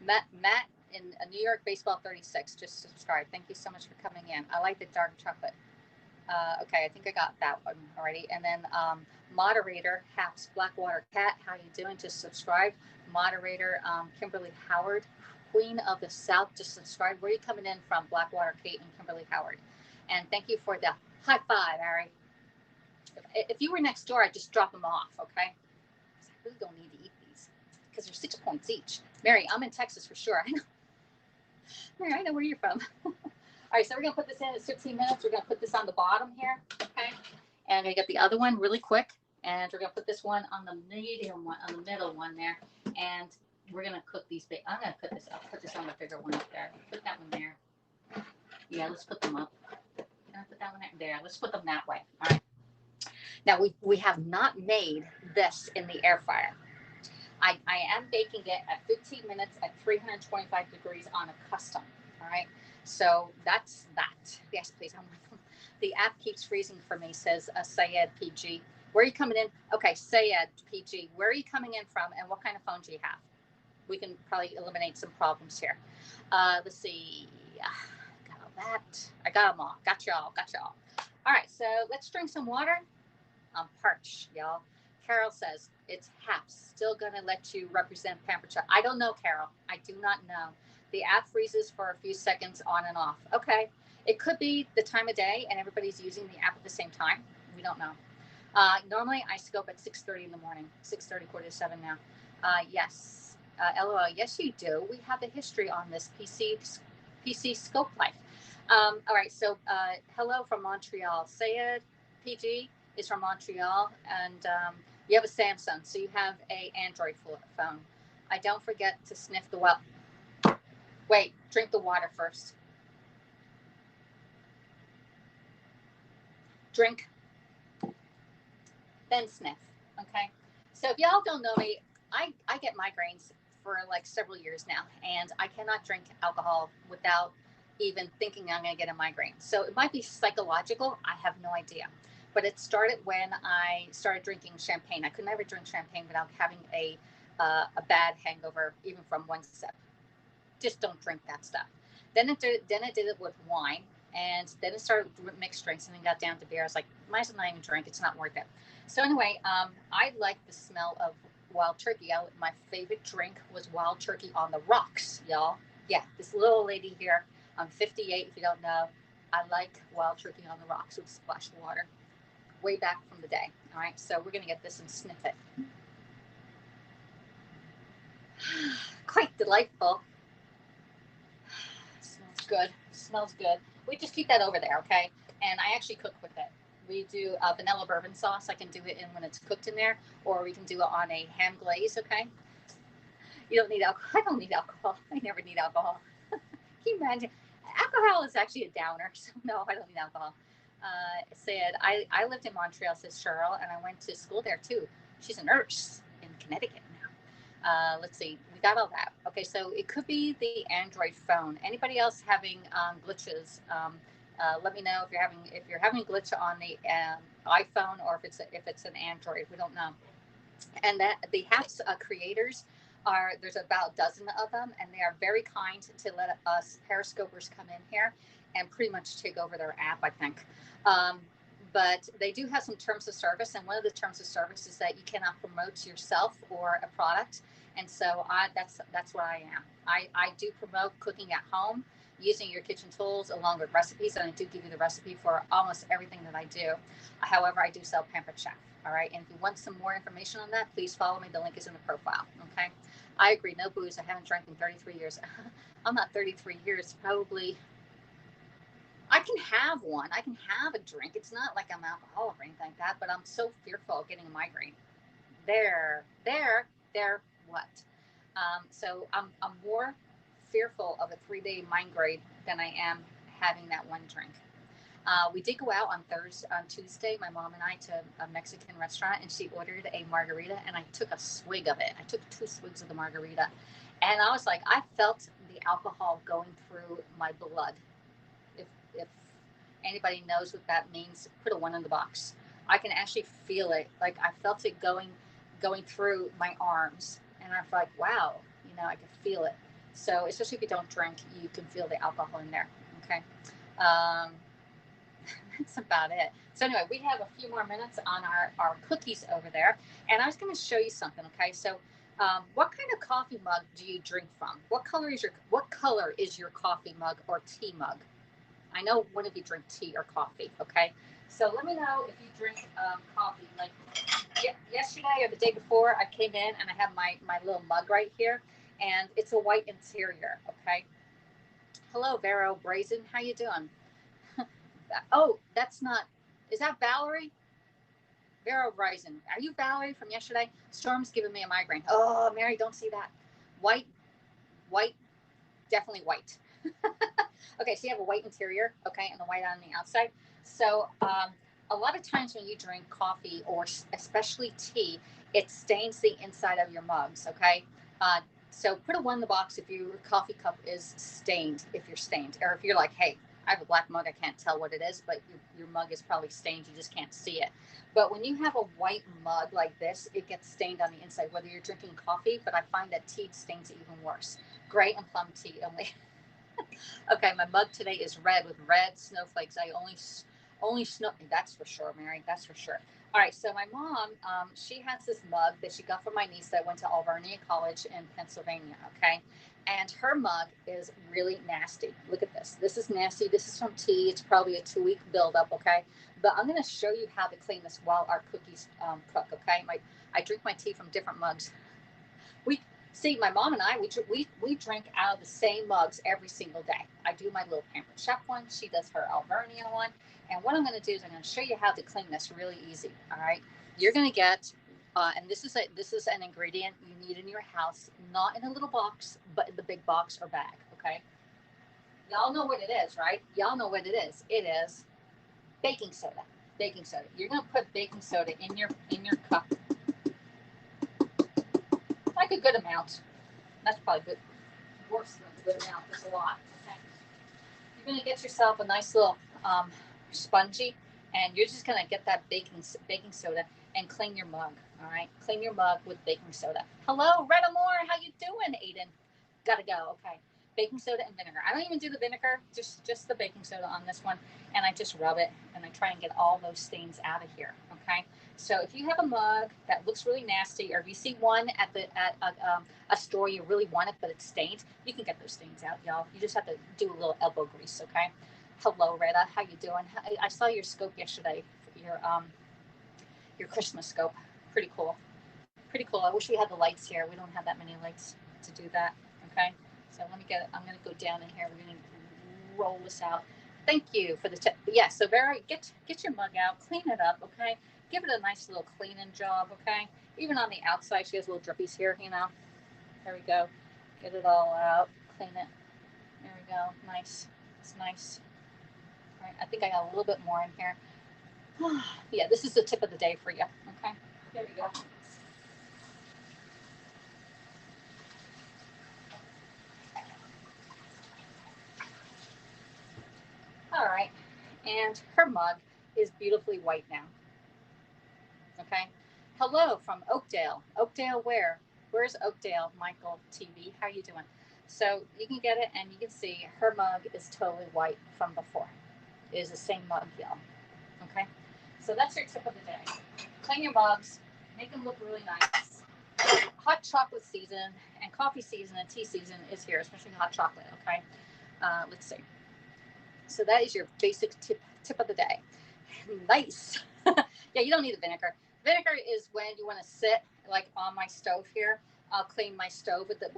Matt in New York Baseball 36 just subscribed. Thank you so much for coming in. I like the dark chocolate. Okay, I think I got that one already. And then moderator Haps Blackwater Cat, how you doing? Just subscribe. Moderator Kimberly Howard, Queen of the South, just subscribe. Where are you coming in from, Blackwater Kate and Kimberly Howard? And thank you for the high five, Ari. If you were next door, I'd just drop them off, okay? Because I really don't need to eat these because they're 6 points each. Mary, I'm in Texas for sure. I know. Mary, I know where you're from. All right, so we're gonna put this in at 15 minutes. We're gonna put this on the bottom here, okay? And I'm gonna get the other one really quick, and we're gonna put this one on the medium one, on the middle one there, and we're gonna cook these big. I'm gonna put this. I'll put this on the bigger one up there. Put that one there. Yeah, let's put them up. Can I put that one there? Let's put them that way. All right. Now we have not made this in the air fryer. I am baking it at 15 minutes at 325 degrees on a custom. All right. So that's that. Yes, please. The app keeps freezing for me, says Sayed PG. Where are you coming in? Okay, Sayed PG. Where are you coming in from and what kind of phone do you have? We can probably eliminate some problems here. Let's see. Got all that. I got them all. Got y'all. Got y'all. All right, so let's drink some water. I'm parched, y'all. Carol says, it's Haps. Still going to let you represent Pampered Chef. I don't know, Carol. I do not know. The app freezes for a few seconds on and off. Okay. It could be the time of day and everybody's using the app at the same time. We don't know. Normally, I scope at 6:30 in the morning, 6:30, quarter to 7 now. Yes. LOL. Yes, you do. We have a history on this PC Scope Life. All right. So, hello from Montreal. Sayed PG is from Montreal, and you have a Samsung, so you have a Android phone. I don't forget to sniff the well. Wait, drink the water first. Drink, then sniff. Okay. So if y'all don't know me, I get migraines for like several years now, and I cannot drink alcohol without even thinking I'm going to get a migraine. So it might be psychological. I have no idea. But it started when I started drinking champagne. I could never drink champagne without having a bad hangover, even from one sip. Just don't drink that stuff. Then I did it with wine, and then it started with mixed drinks, and then got down to beer. I was like, might as well not even drink. It's not worth it. So anyway, I like the smell of wild turkey. My favorite drink was wild turkey on the rocks, y'all. Yeah, this little lady here. I'm 58. If you don't know, I like wild turkey on the rocks with a splash of water. Way back from the day. All right, so we're gonna get this and sniff it. Quite delightful. Smells good. Smells good. We just keep that over there, okay? And I actually cook with it. We do vanilla bourbon sauce. I can do it in when it's cooked in there, or we can do it on a ham glaze, okay? You don't need alcohol. I don't need alcohol. I never need alcohol. Can you imagine? Alcohol is actually a downer, so no, I don't need alcohol. Said, I lived in Montreal, says Cheryl, and I went to school there too. She's a nurse in Connecticut now. Let's see, we got all that. Okay, so it could be the Android phone. Anybody else having glitches? Let me know if you're having glitch on the iPhone or if it's an Android. We don't know. And that the Haps creators there's about a dozen of them, and they are very kind to let us Periscopers come in here and pretty much take over their app, I think. but they do have some terms of service, and one of the terms of service is that you cannot promote yourself or a product. And so that's what I am. I do promote cooking at home using your kitchen tools along with recipes, and I do give you the recipe for almost everything that I do. However, I do sell Pampered Chef. All right, and if you want some more information on that, please follow me. The link is in the profile. Okay. I agree. No booze. I haven't drank in 33 years. I'm not 33 years. Probably I can have one. I can have a drink. It's not like I'm alcoholic or anything like that, but I'm so fearful of getting a migraine. There, what? So I'm more fearful of a 3-day migraine than I am having that one drink. We did go out on Tuesday, my mom and I, to a Mexican restaurant, and she ordered a margarita, and I took a swig of it. I took 2 swigs of the margarita, and I was like, I felt the alcohol going through my blood. If anybody knows what that means, put a 1 in the box. I can actually feel it. Like I felt it going through my arms, and I'm like, wow, I can feel it. So especially if you don't drink, you can feel the alcohol in there. Okay. That's about it. So anyway, we have a few more minutes on our cookies over there, and I was going to show you something. Okay, so what kind of coffee mug do you drink from? What color is your coffee mug or tea mug? I know one of you drink tea or coffee. Okay, so let me know if you drink coffee. Like yesterday or the day before, I came in and I have my little mug right here, and it's a white interior. Okay. Hello, Vero Brazen. How you doing? Oh, that's not. Is that Valerie? Vero Bryson. Are you Valerie from yesterday? Storm's giving me a migraine. Oh, Mary, don't see that. White, white, definitely white. Okay, so you have a white interior, okay, and the white on the outside. So a lot of times when you drink coffee or especially tea, it stains the inside of your mugs, okay? So put a 1 in the box if your coffee cup is stained, if you're stained, or if you're like, hey, I have a black mug, I can't tell what it is, but your mug is probably stained, you just can't see it. But when you have a white mug like this, it gets stained on the inside, whether you're drinking coffee, but I find that tea stains it even worse. Gray and plum tea only. Okay, my mug today is red with red snowflakes. I only snow. That's for sure, Mary. That's for sure. All right, so my mom, she has this mug that she got from my niece that went to Alvernia College in Pennsylvania. Okay, and her mug is really nasty. Look at this. This is nasty. This is from tea. It's probably a 2-week buildup. Okay, but I'm going to show you how to clean this while our cookies cook. Okay, I drink my tea from different mugs. We see, my mom and I, we drink out of the same mugs every single day. I do my little Pampered Chef one. She does her Alvernia one. And what I'm going to do is I'm going to show you how to clean this really easy. All right. You're going to get, and this is an ingredient you need in your house, not in a little box, but in the big box or bag. Okay. Y'all know what it is, right? Y'all know what it is. It is baking soda. Baking soda. You're going to put baking soda in your cup, like a good amount. That's probably good. Worse than a good amount. There's a lot. Okay. You're going to get yourself a nice little spongy, and you're just going to get that baking soda and clean your mug. All right. Clean your mug with baking soda. Hello, Retta Moore. How you doing, Aiden? Gotta go. Okay. Baking soda and vinegar. I don't even do the vinegar, just the baking soda on this one, and I just rub it and I try and get all those stains out of here. Okay. So if you have a mug that looks really nasty, or if you see one at a store you really want it but it's stained, you can get those stains out, y'all. You just have to do a little elbow grease. Okay. Hello, Retta. How you doing? I saw your scope yesterday. Your Christmas scope. Pretty cool. Pretty cool. I wish we had the lights here. We don't have that many lights to do that. Okay. So let me get it. I'm going to go down in here. We're going to roll this out. Thank you for the tip. Yeah, so Vera, get your mug out, clean it up, okay? Give it a nice little cleaning job, okay? Even on the outside, she has little drippies here, There we go. Get it all out, clean it. There we go. Nice. It's nice. All right, I think I got a little bit more in here. Yeah, this is the tip of the day for you, okay? There we go. All right, and her mug is beautifully white now. Okay. Hello from Oakdale. Oakdale where? Where's Oakdale, Michael TV? How are you doing? So you can get it, and you can see her mug is totally white from before. It is the same mug, y'all. Okay. So that's your tip of the day. Clean your mugs, make them look really nice. Hot chocolate season and coffee season and tea season is here, especially hot chocolate. Okay, let's see. So that is your basic tip of the day. Nice. Yeah, you don't need the vinegar. Vinegar is when you want to sit like on my stove here. I'll clean my stove with the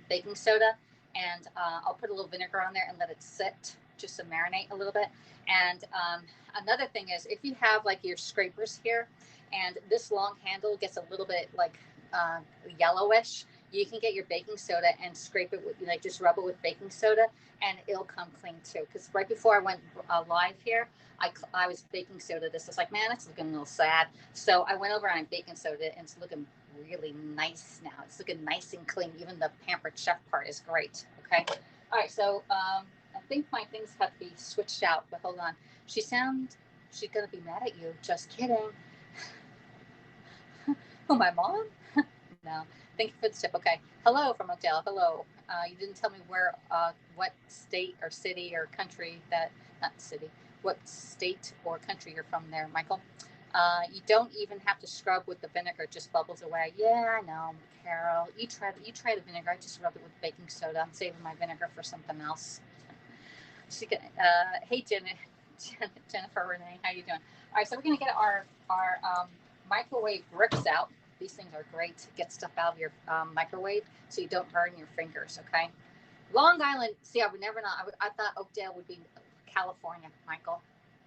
baking soda, and I'll put a little vinegar on there and let it sit just to marinate a little bit. And another thing is if you have like your scrapers here, and this long handle gets a little bit like uh, yellowish, you can get your baking soda and scrape it with like just rub it with baking soda, and it'll come clean too. Because right before I went live here, I was baking soda this. I was like, man, it's looking a little sad. So I went over and I baking soda, and it's looking really nice now. It's looking nice and clean. Even the pampered chef part is great. Okay. All right. So I think my things have to be switched out. But hold on. She's gonna be mad at you. Just kidding. Oh, my mom? No. Thank you for the tip. Okay. Hello from Oakdale. Hello. You didn't tell me where, what state or city or country that, not city, what state or country you're from there, Michael. You don't even have to scrub with the vinegar; it just bubbles away. Yeah, I know, Carol. You try the vinegar. I just rub it with baking soda. I'm saving my vinegar for something else. Hey, Jennifer Renee, how you doing? All right, so we're gonna get our microwave grips out. These things are great to get stuff out of your microwave so you don't burn your fingers. Okay. Long Island. See, I would never know. I thought Oakdale would be California. Michael,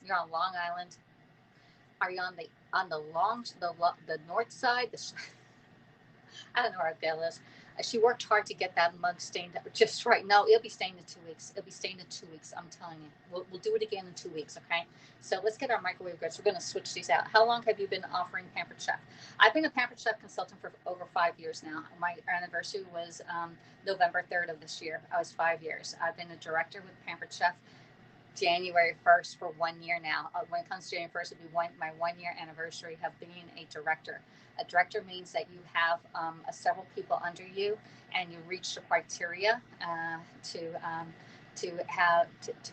you're on Long Island. Are you on the north side? I don't know where Oakdale is. She worked hard to get that mug stained just right. No, it'll be stained in 2 weeks. It'll be stained in 2 weeks. I'm telling you. We'll do it again in 2 weeks, okay? So let's get our microwave grips. We're going to switch these out. How long have you been offering Pampered Chef? I've been a Pampered Chef consultant for over 5 years now. My anniversary was November 3rd of this year. I was 5 years. I've been a director with Pampered Chef January 1st for 1 year now. When it comes to January 1st, it'll be my 1 year anniversary of being a director. A director means that you have several people under you, and you reach the criteria to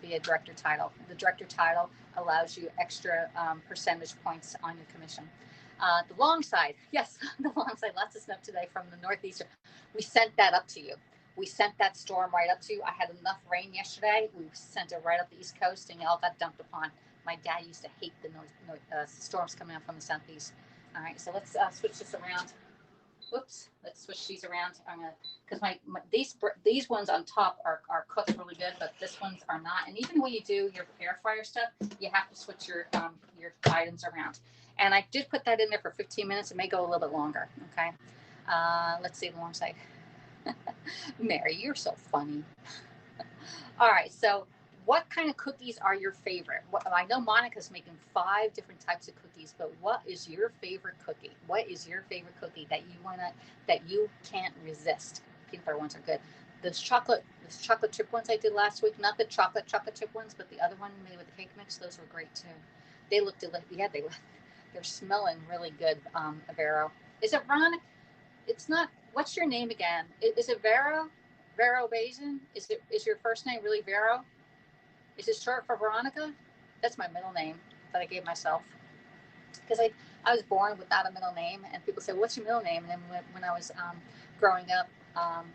be a director title. The director title allows you extra percentage points on your commission. The long side, yes, the long side. Lots of snow today from the northeastern. We sent that up to you. We sent that storm right up to you. I had enough rain yesterday. We sent it right up the East Coast, and y'all got dumped upon. My dad used to hate the storms coming out from the southeast. All right, so let's switch this around. Whoops, let's switch these around. I'm gonna, because these ones on top are cooked really good, but this ones are not. And even when you do your air fryer stuff, you have to switch your items around. And I did put that in there for 15 minutes. It may go a little bit longer. Okay, let's see the long side. Mary, you're so funny. All right, so what kind of cookies are your favorite? I know Monica's making 5 different types of cookies, but what is your favorite cookie? What is your favorite cookie that you can't resist? Peanut butter ones are good. Those chocolate chip ones I did last week, not the chocolate chip ones, but the other one made with the cake mix, those were great too. They look delicious. Yeah, they're smelling really good. Vero. Is it Veronica? It's not. What's your name again? Is it Vero? Vero Bazin? Is your first name really Vero? Is it short for Veronica? That's my middle name that I gave myself because I was born without a middle name, and people say, "What's your middle name?" And then when I was growing up, I'm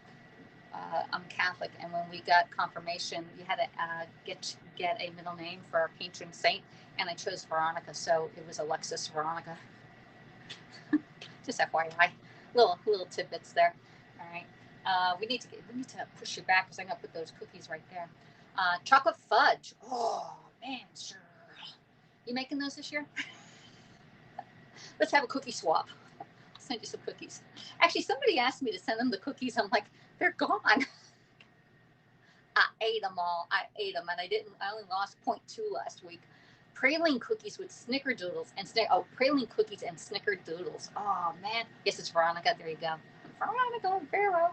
Catholic, and when we got confirmation, you had to get a middle name for our patron saint, and I chose Veronica, so it was Alexis Veronica. Just FYI, little tidbits there. All right. We need to push you back because I'm gonna put those cookies right there. Chocolate fudge. Oh man, sure. You making those this year? Let's have a cookie swap. I'll send you some cookies. Actually, somebody asked me to send them the cookies. I'm like, they're gone. I ate them all. And I only lost 0.2 last week. Praline cookies with snickerdoodles and praline cookies and snickerdoodles. Oh man, yes, it's Veronica. There you go. Veronica, Vero.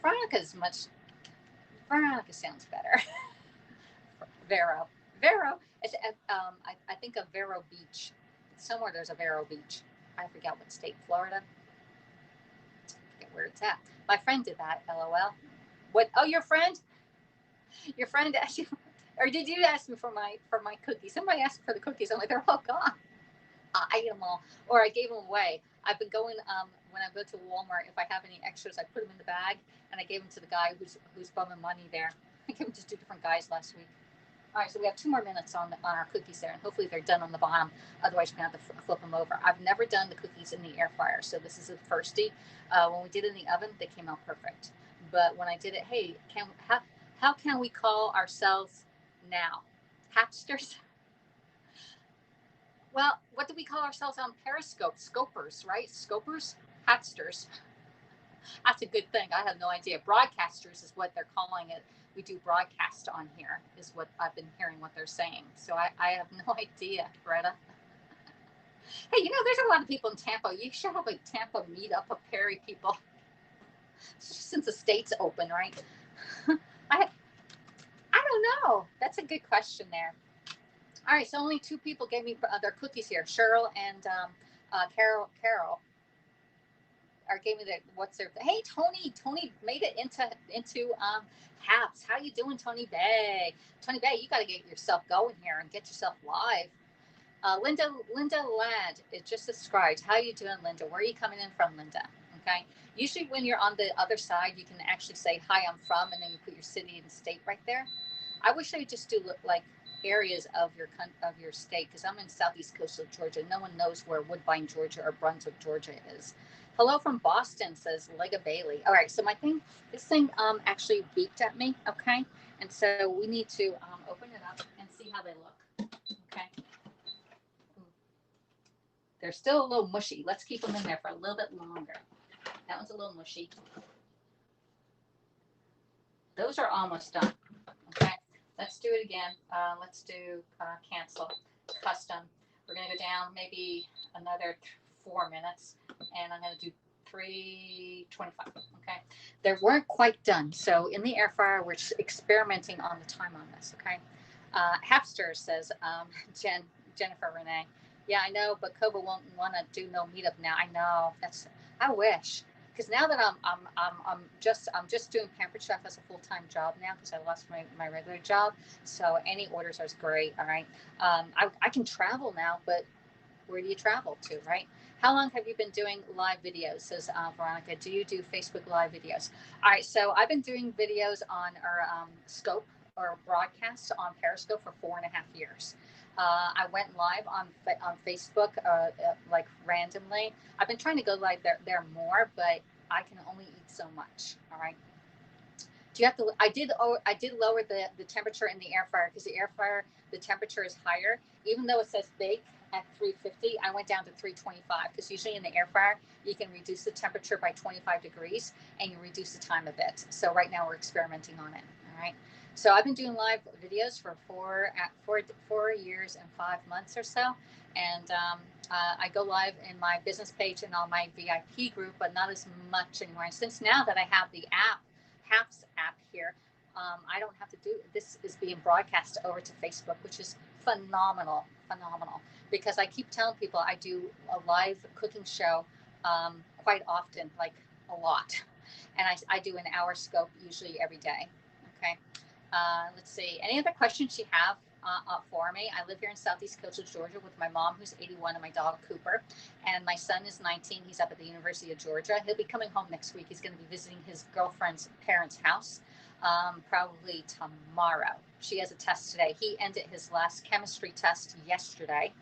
Veronica sounds better. Vero. It's, I think of Vero Beach. Somewhere there's a Vero Beach. I forget what state. Florida. I forget where it's at. My friend did that. LOL. What? Oh, your friend? Your friend actually. Or did you ask me for my cookies? Somebody asked for the cookies. I'm like, they're all gone. I ate them all, or I gave them away. I've been going when I go to Walmart. If I have any extras, I put them in the bag, and I gave them to the guy who's bumming money there. I gave them to two different guys last week. All right, so we have 2 more minutes on our cookies there, and hopefully they're done on the bottom. Otherwise, we're gonna have to flip them over. I've never done the cookies in the air fryer, so this is a firstie. When we did it in the oven, they came out perfect. But when I did it, hey, how can we call ourselves now? Hapsters? Well, what do we call ourselves on Periscope? Scopers, right? Scopers? Hatsters. That's a good thing. I have no idea. Broadcasters is what they're calling it. We do broadcast on here, is what I've been hearing what they're saying. So I have no idea, Greta. Hey, there's a lot of people in Tampa. You should have a Tampa meetup of Perry people since the state's open, right? I I don't know. That's a good question there. All right, so only two people gave me their cookies here, Cheryl and Carol. Carol or gave me the what's their. Hey, Tony. Tony made it into Haps. How you doing, Tony Bay? Tony Bay, you got to get yourself going here and get yourself live. Linda Ladd, it just described. How you doing, Linda? Where are you coming in from, Linda? Okay. Usually when you're on the other side, you can actually say, hi, I'm from, and then you put your city and state right there. I wish I would just do like areas of your state, because I'm in southeast coastal Georgia. No one knows where Woodbine, Georgia, or Brunswick, Georgia is. Hello from Boston, says Lega Bailey. All right, so this thing actually beeped at me, okay? And so we need to open it up and see how they look, okay? They're still a little mushy. Let's keep them in there for a little bit longer. That one's a little mushy. Those are almost done, okay? Let's do it again. Let's do cancel, custom. We're going to go down maybe another 4 minutes, and I'm going to do 3:25. Okay, they weren't quite done, so in the air fryer we're experimenting on the time on this. Okay, Hapster says Jennifer Renee. Yeah, I know, but Koba won't want to do no meetup now. I know. I wish, because now that I'm just doing Pampered Chef as a full-time job now, because I lost my regular job. So any orders are great. All right, I can travel now, but where do you travel to, right? How long have you been doing live videos? Says Veronica. Do you do Facebook live videos? All right, so I've been doing videos on our scope or broadcast on Periscope for 4.5 years. I went live on Facebook like randomly. I've been trying to go live there more, but I can only eat so much. All right. Do you have to? I did lower the temperature in the air fryer, because the air fryer, the temperature is higher. Even though it says bake at 350, I went down to 325, because usually in the air fryer you can reduce the temperature by 25 degrees and you reduce the time a bit. So right now we're experimenting on it. All right. So I've been doing live videos for 4 years and 5 months or so, and I go live in my business page and on my VIP group, but not as much anymore. And since now that I have the app, HAPS app here, I don't have to do this. Is being broadcast over to Facebook, which is phenomenal, because I keep telling people I do a live cooking show quite often, like a lot, and I do an hour scope usually every day. Okay, let's see. Any other questions you have for me? I live here in southeast coastal Georgia with my mom, who's 81, and my dog Cooper, and my son is 19. He's up at the University of Georgia. He'll be coming home next week. He's going to be visiting his girlfriend's parents' house probably tomorrow. She has a test today. He ended his last chemistry test yesterday,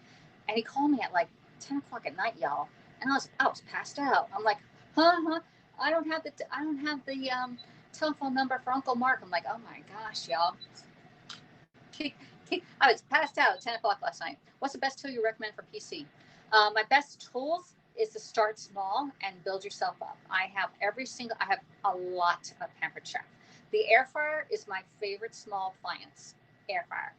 and he called me at like 10 o'clock at night, y'all, and I was passed out. I'm like, huh? I don't have the telephone number for Uncle Mark. I'm like, oh my gosh, y'all. I was passed out at 10 o'clock last night. What's the best tool you recommend for PC? My best tools is to start small and build yourself up. I have a lot of Pampered Chef. The air fryer is my favorite small appliance. Air fryer.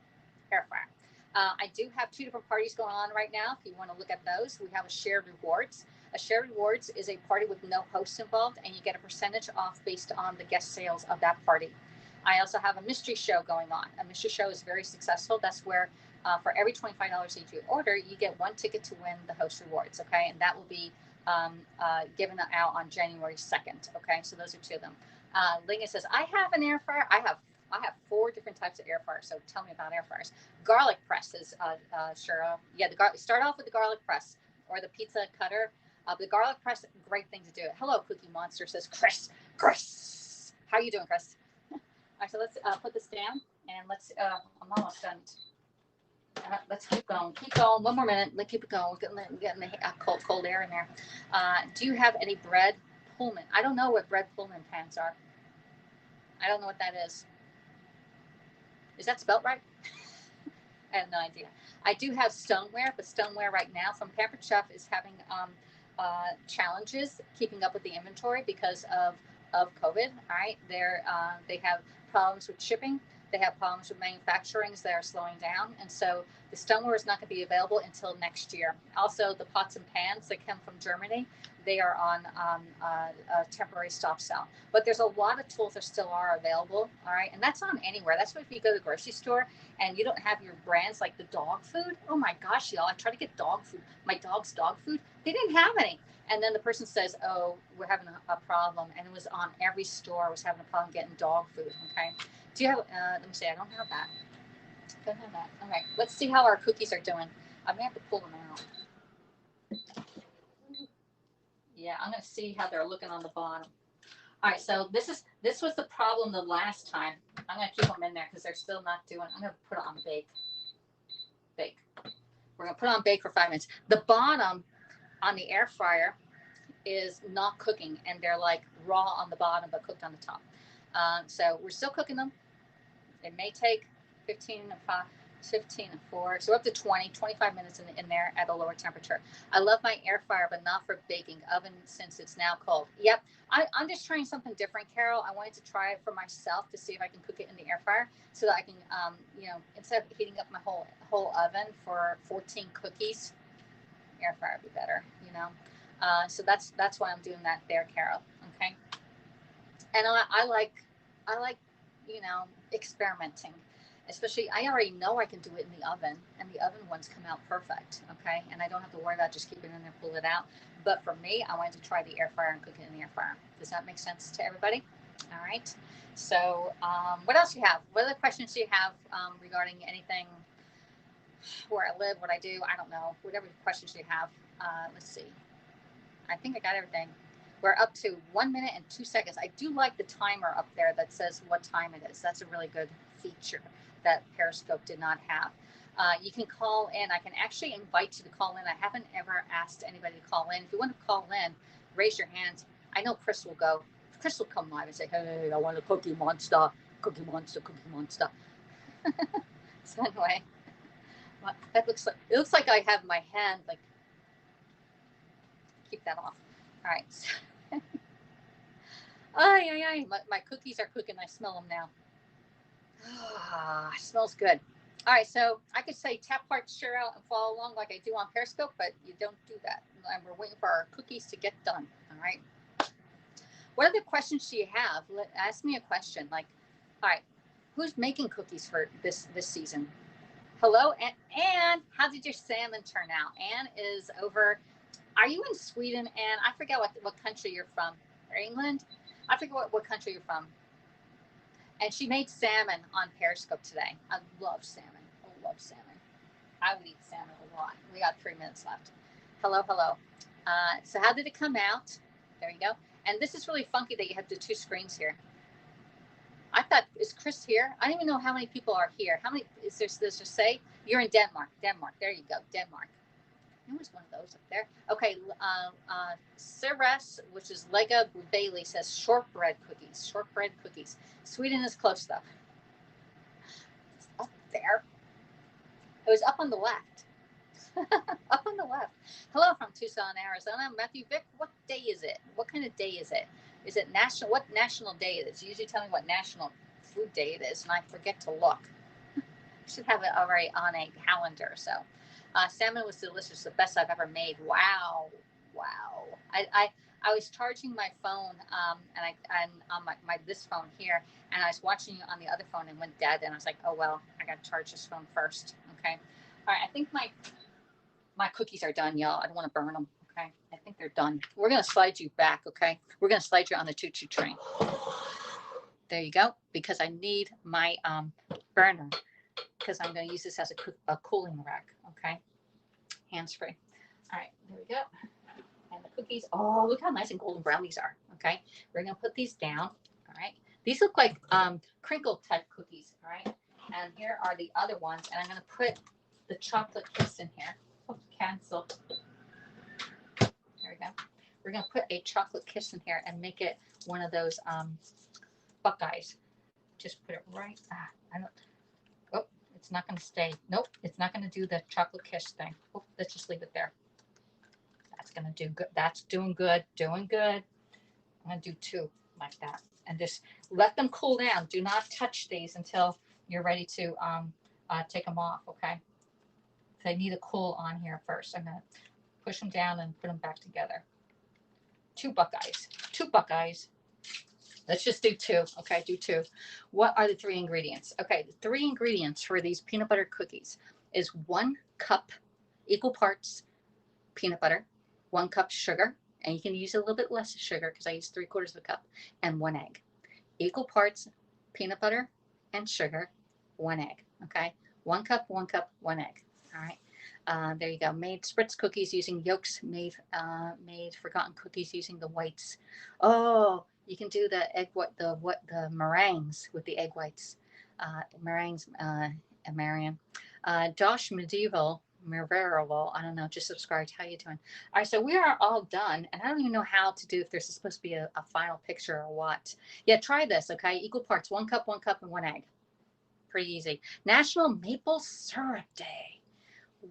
I do have 2 different parties going on right now. If you want to look at those, we have a shared rewards. A shared rewards is a party with no hosts involved, and you get a percentage off based on the guest sales of that party. I also have a mystery show going on. A mystery show is very successful. That's where for every $25 that you order, you get 1 ticket to win the host rewards, okay? And that will be given out on January 2nd, okay? So those are 2 of them. Linga says, I have an air fryer. I have I have 4 different types of air fryers, so tell me about air fryers. Garlic presses, Cheryl. Yeah, start off with the garlic press or the pizza cutter. The garlic press, great thing to do. Hello, Cookie Monster, says Chris. Chris, how are you doing, Chris? All right, so let's put this down, and I'm almost done. Let's keep going. Keep going. One more minute. Let's keep it going. We're getting the cold air in there. Do you have any bread Pullman? I don't know what bread Pullman pans are. I don't know what that is. Is that spelled right? I have no idea. I do have stoneware, but stoneware right now from Pampered Chef is having challenges keeping up with the inventory because of COVID. All right, they have problems with shipping. They have problems with manufacturing. They are slowing down, and so the stoneware is not going to be available until next year. Also, the pots and pans that come from Germany, they are on a temporary stop sale. But there's a lot of tools that still are available. All right, and that's on anywhere. That's why if you go to the grocery store and you don't have your brands like the dog food. Oh my gosh, y'all! I tried to get dog food, my dog's dog food. They didn't have any. And then the person says, "Oh, we're having a problem," and it was on every store was having a problem getting dog food. Okay. Do you have? Let me see. I don't have that. Don't have that. All right. Let's see how our cookies are doing. I may have to pull them out. Yeah, I'm gonna see how they're looking on the bottom. All right. So this was the problem the last time. I'm gonna keep them in there because they're still not doing. I'm gonna put it on bake. Bake. We're gonna put it on bake for 5 minutes. The bottom on the air fryer is not cooking, and they're like raw on the bottom but cooked on the top. So we're still cooking them. It may take 15 and 4, so up to 25 minutes in there at a lower temperature. I love my air fryer, but not for baking. Oven since it's now cold. Yep, I'm just trying something different, Carol. I wanted to try it for myself to see if I can cook it in the air fryer so that I can, instead of heating up my whole oven for 14 cookies, air fryer would be better, So that's why I'm doing that there, Carol. Okay, and I like experimenting. Especially, I already know I can do it in the oven, and the oven ones come out perfect. Okay, and I don't have to worry about just keeping it in there, pull it out. But for me, I wanted to try the air fryer and cook it in the air fryer. Does that make sense to everybody? All right. So, what else do you have? What other questions do you have regarding anything? Where I live, what I do? I don't know. Whatever questions you have. Let's see. I think I got everything. We're up to 1 minute and 2 seconds. I do like the timer up there that says what time it is. That's a really good feature that Periscope did not have. You can call in. I can actually invite you to call in. I haven't ever asked anybody to call in. If you want to call in, raise your hand. I know Chris will go. Chris will come live and say, "Hey, I want a Cookie Monster, Cookie Monster, Cookie Monster." So anyway, it looks like I have my hand like. Keep that off. All right. My cookies are cooking. I smell them now. Smells good. All right, so I could say tap heart, share out, and follow along like I do on Periscope, but you don't do that. And we're waiting for our cookies to get done. All right. What other questions do you have? Ask me a question. Like, all right, who's making cookies for this season? Hello, Anne. How did your salmon turn out? Anne is over. Are you in Sweden, Anne? I forget what country you're from. Or England? I forget what country you're from. And she made salmon on Periscope today. I love salmon. I love salmon. I would eat salmon a lot. We got 3 minutes left. Hello. So how did it come out? There you go. And this is really funky that you have the 2 screens here. I thought, is Chris here? I don't even know how many people are here. How many is there? Does it say? You're in Denmark. There you go. Denmark. There was one of those up there. Okay, Ceres, which is Lega Bailey, says shortbread cookies. Sweden is close, though. It's up there. It was up on the left. Up on the left. Hello from Tucson, Arizona. Matthew Vick, what day is it? What kind of day is it? Is it national? What national day it is? You usually tell me what national food day it is, and I forget to look. I should have it already on a calendar, so. Salmon was delicious, the best I've ever made. Wow. I was charging my phone, and on my this phone here, and I was watching on the other phone and went dead, and I was like, oh well, I got to charge this phone first. Okay. All right. I think my cookies are done, y'all. I don't want to burn them. Okay. I think they're done. We're gonna slide you back. Okay. We're gonna slide you on the choo-choo train. There you go. Because I need my burner because I'm going to use this as a cooling rack. Okay. Hands free. All right. There we go. And the cookies. Oh, look how nice and golden brown these are. Okay. We're going to put these down. All right. These look like crinkle type cookies. All right. And here are the other ones. And I'm going to put the chocolate kiss in here. Oh, cancel. There we go. We're going to put a chocolate kiss in here and make it one of those Buckeyes. Just put it right. I don't. Oh, it's not going to stay. Nope, it's not going to do the chocolate kiss thing. Oh, let's just leave it there. That's going to do good. That's doing good. Doing good. I'm going to do two like that, and just let them cool down. Do not touch these until you're ready to take them off. Okay. They need to cool on here first. I'm going to push them down and put them back together. Two Buckeyes. Two Buckeyes. Let's just do two. Okay, do two. What are the 3 ingredients? Okay, the 3 ingredients for these peanut butter cookies is 1 cup, equal parts peanut butter, 1 cup sugar, and you can use a little bit less sugar because I use 3/4 of a cup, and 1 egg. Equal parts peanut butter and sugar, 1 egg. Okay, 1 cup, 1 cup, 1 egg. All right. There you go. Made spritz cookies using yolks. Made forgotten cookies using the whites. Oh, you can do the egg the meringues with the egg whites. Meringues, Marion. Josh Medieval. I don't know. Just subscribed. How you doing? All right, so we are all done, and I don't even know how to do if there's supposed to be a final picture or what. Yeah, try this. Okay, equal parts: 1 cup, 1 cup, and 1 egg. Pretty easy. National Maple Syrup Day.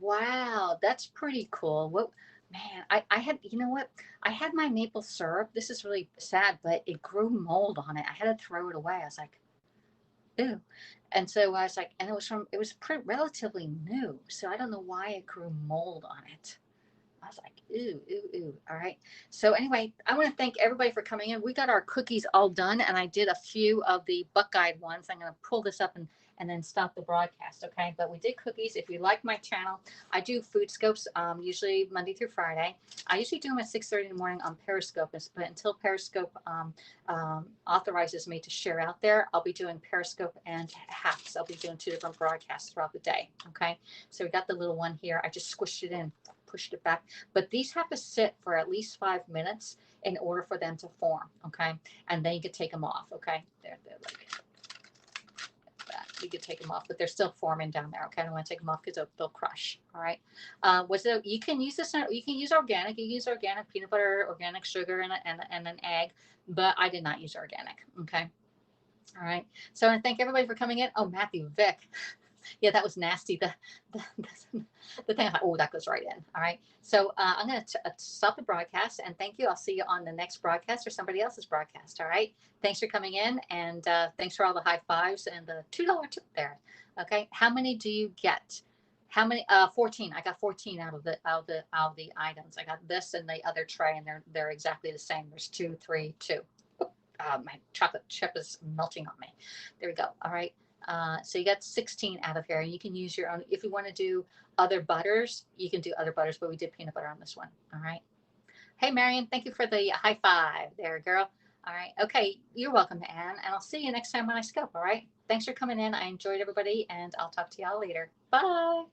Wow, that's pretty cool. What man, I had, you know what? I had my maple syrup. This is really sad, but it grew mold on it. I had to throw it away. I was like, ew. And so I was like, and it was relatively new. So I don't know why it grew mold on it. I was like, ooh, ooh, ooh. All right. So anyway, I want to thank everybody for coming in. We got our cookies all done, and I did a few of the Buckeye ones. I'm going to pull this up and then stop the broadcast. Okay. But we did cookies. If you like my channel, I do food scopes, usually Monday through Friday. I usually do them at 6:30 in the morning on Periscope, but until Periscope authorizes me to share out there, I'll be doing Periscope and hacks. I'll be doing 2 different broadcasts throughout the day. Okay. So we got the little one here. I just squished it in, pushed it back, but these have to sit for at least 5 minutes in order for them to form. Okay. And then you can take them off. Okay. They're like that. You can take them off, but they're still forming down there. Okay. I don't want to take them off because they'll crush. All right. You can use this, you can use organic, you can use organic peanut butter, organic sugar, and an egg, but I did not use organic. Okay. All right. So I want to thank everybody for coming in. Oh, Matthew Vick. Yeah, that was nasty. The thing, oh, that goes right in. All right. So I'm going to stop the broadcast, and thank you. I'll see you on the next broadcast or somebody else's broadcast. All right. Thanks for coming in, and thanks for all the high fives and the $2 tip there. Okay. How many do you get? How many? 14. I got 14 out of the items. I got this and the other tray, and they're exactly the same. There's 2, 3, 2. My chocolate chip is melting on me. There we go. All right. So you got 16 out of here. You can use your own. If you want to do other butters, you can do other butters, but we did peanut butter on this one. All right. Hey, Marion, thank you for the high five there, girl. All right. Okay. You're welcome, Anne. And I'll see you next time when I scope. All right. Thanks for coming in. I enjoyed everybody, and I'll talk to y'all later. Bye.